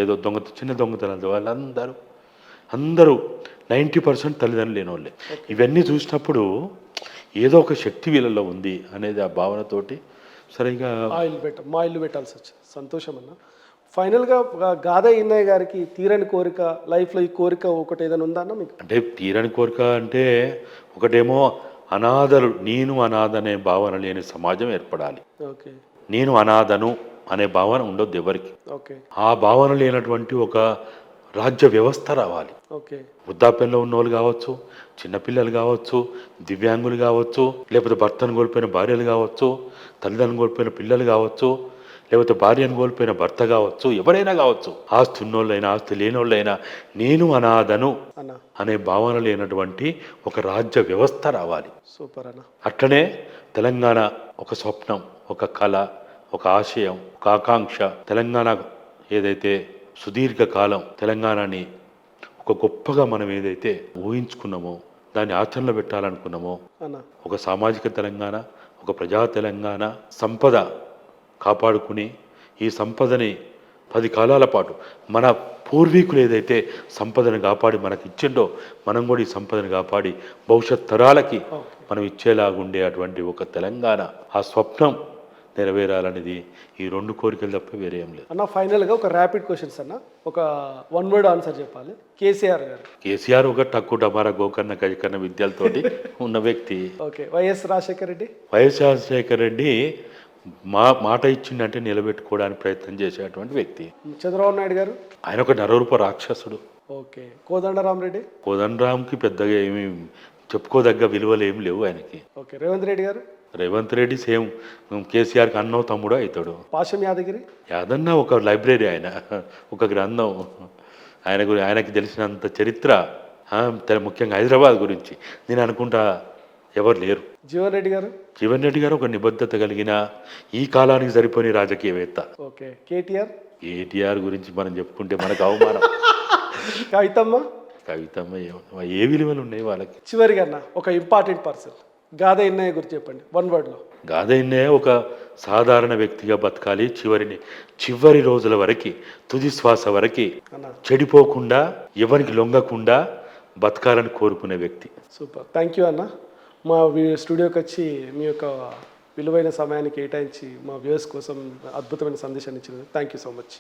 ఏదో చిన్న దొంగతనాలు వాళ్ళందరూ 90% తల్లిదండ్రులు లేని వాళ్ళే. ఇవన్నీ చూసినప్పుడు ఏదో ఒక శక్తి వీళ్ళలో ఉంది అనేది ఆ భావనతోటి సరిగా మా ఇల్లు పెట్టాల్సి వచ్చింది. సంతోషం అన్న. ఫైనల్గా గాదా ఇన్నయ్య గారికి తీరని కోరిక, లైఫ్లో ఈ కోరిక ఒకటి ఏదైనా ఉందా అన్న మీకు? అంటే తీరని కోరిక అంటే ఒకటేమో నేను అనాథ అనే భావన లేని సమాజం ఏర్పడాలి. ఓకే నేను అనాథను అనే భావన ఉండొద్దు ఎవరికి. ఓకే ఆ భావన లేనటువంటి ఒక రాజ్య వ్యవస్థ రావాలి. ఓకే వృద్ధాప్యంలో ఉన్న వాళ్ళు కావచ్చు, చిన్నపిల్లలు కావచ్చు, దివ్యాంగులు కావచ్చు, లేకపోతే భర్తను కోల్పోయిన భార్యలు కావచ్చు, తల్లిదండ్రులు కోల్పోయిన పిల్లలు కావచ్చు, లేకపోతే భార్యను కోల్పోయిన భర్త కావచ్చు, ఎవరైనా కావచ్చు, ఆస్తి ఉన్నోళ్ళైనా ఆస్తి లేనోళ్ళైనా నేను అనాథను అన్న. అనే భావన లేనటువంటి ఒక రాజ్య వ్యవస్థ రావాలి. సూపర్ అన్న. అట్లనే తెలంగాణ ఒక స్వప్నం, ఒక కళ, ఒక ఆశయం, ఒక ఆకాంక్ష. తెలంగాణ ఏదైతే సుదీర్ఘకాలం తెలంగాణని ఒక గొప్పగా మనం ఏదైతే ఊహించుకున్నామో, దాన్ని ఆచరణలో పెట్టాలనుకున్నామో, అన్న ఒక సామాజిక తెలంగాణ, ఒక ప్రజా తెలంగాణ, సంపద కాపాడుకుని ఈ సంపదని 10 కాలాల పాటు మన పూర్వీకులు ఏదైతే సంపదను కాపాడి మనకి ఇచ్చిండో, మనం కూడా ఈ సంపదను కాపాడి భవిష్యత్ తరాలకి మనం ఇచ్చేలాగుండే అటువంటి ఒక తెలంగాణ, ఆ స్వప్నం నెరవేరాలనేది ఈ 2 కోరికలు తప్ప వేరే ఏం లేదు. అన్న ఫైనల్గా ఒక ర్యాపిడ్ క్వశ్చన్స్ అన్న, ఒక 1 word ఆన్సర్ చెప్పాలి. కేసీఆర్ గారు. కేసీఆర్ ఒక టక్కు డమారా గోకర్ణ గజకర్ణ విద్యలతోటి ఉన్న వ్యక్తి. Okay. YS Rajasekhara Reddy. YS Rajasekhara Reddy మాట ఇచ్చిందంటే నిలబెట్టుకోవడానికి ప్రయత్నం చేసేటువంటి వ్యక్తి. చంద్రబాబు నాయుడు గారు. ఆయన ఒక నరరూప రాక్షసుడు. ఓకే. కోదండరామరెడ్డి. కోదండరాంకి పెద్దగా ఏమి చెప్పుకోదగ్గ విలువలు ఏమి లేవు ఆయనకి. ఓకే. రేవంత్ రెడ్డి గారు. రేవంత్ రెడ్డి సేమ్ కేసీఆర్కి అన్నో తమ్ముడో అవుతాడు. పాశం యాదగిరి. యాదన్న ఒక లైబ్రరీ, ఆయన ఒక గ్రంథం. ఆయనకి తెలిసినంత చరిత్ర, ముఖ్యంగా హైదరాబాద్ గురించి నేను అనుకుంటా ఎవరు లేరు. జీవన్ రెడ్డి గారు. జీవన్ రెడ్డి గారు ఒక నిబద్ధత కలిగిన, ఈ కాలానికి సరిపోని రాజకీయవేత్త. ఓకే. కేటీఆర్. కేటీఆర్ గురించి మనం చెప్పుకుంటే మనకు అవమానం. కవితమ్మ. ఏ విలువలు ఉన్నాయి వాళ్ళకి? చివరిగా అన్న ఒక ఇంపార్టెంట్ పర్సన్ గాదా ఇన్నయ్య గురించి చెప్పండి 1 wordలో. గాదా ఇన్నయ్య ఒక సాధారణ వ్యక్తిగా బతకాలి, చివరి రోజుల వరకు, తుది శ్వాస వరకు చెడిపోకుండా, ఎవరికి లొంగకుండా బతకాలని కోరుకునే వ్యక్తి. సూపర్. థ్యాంక్ యూ అన్న. మా స్టూడియోకి వచ్చి మీ యొక్క విలువైన సమయాన్ని కేటాయించి మా వ్యూవర్స్ కోసం అద్భుతమైన సందేశాన్ని ఇచ్చినందుకు థ్యాంక్ యూ సో మచ్.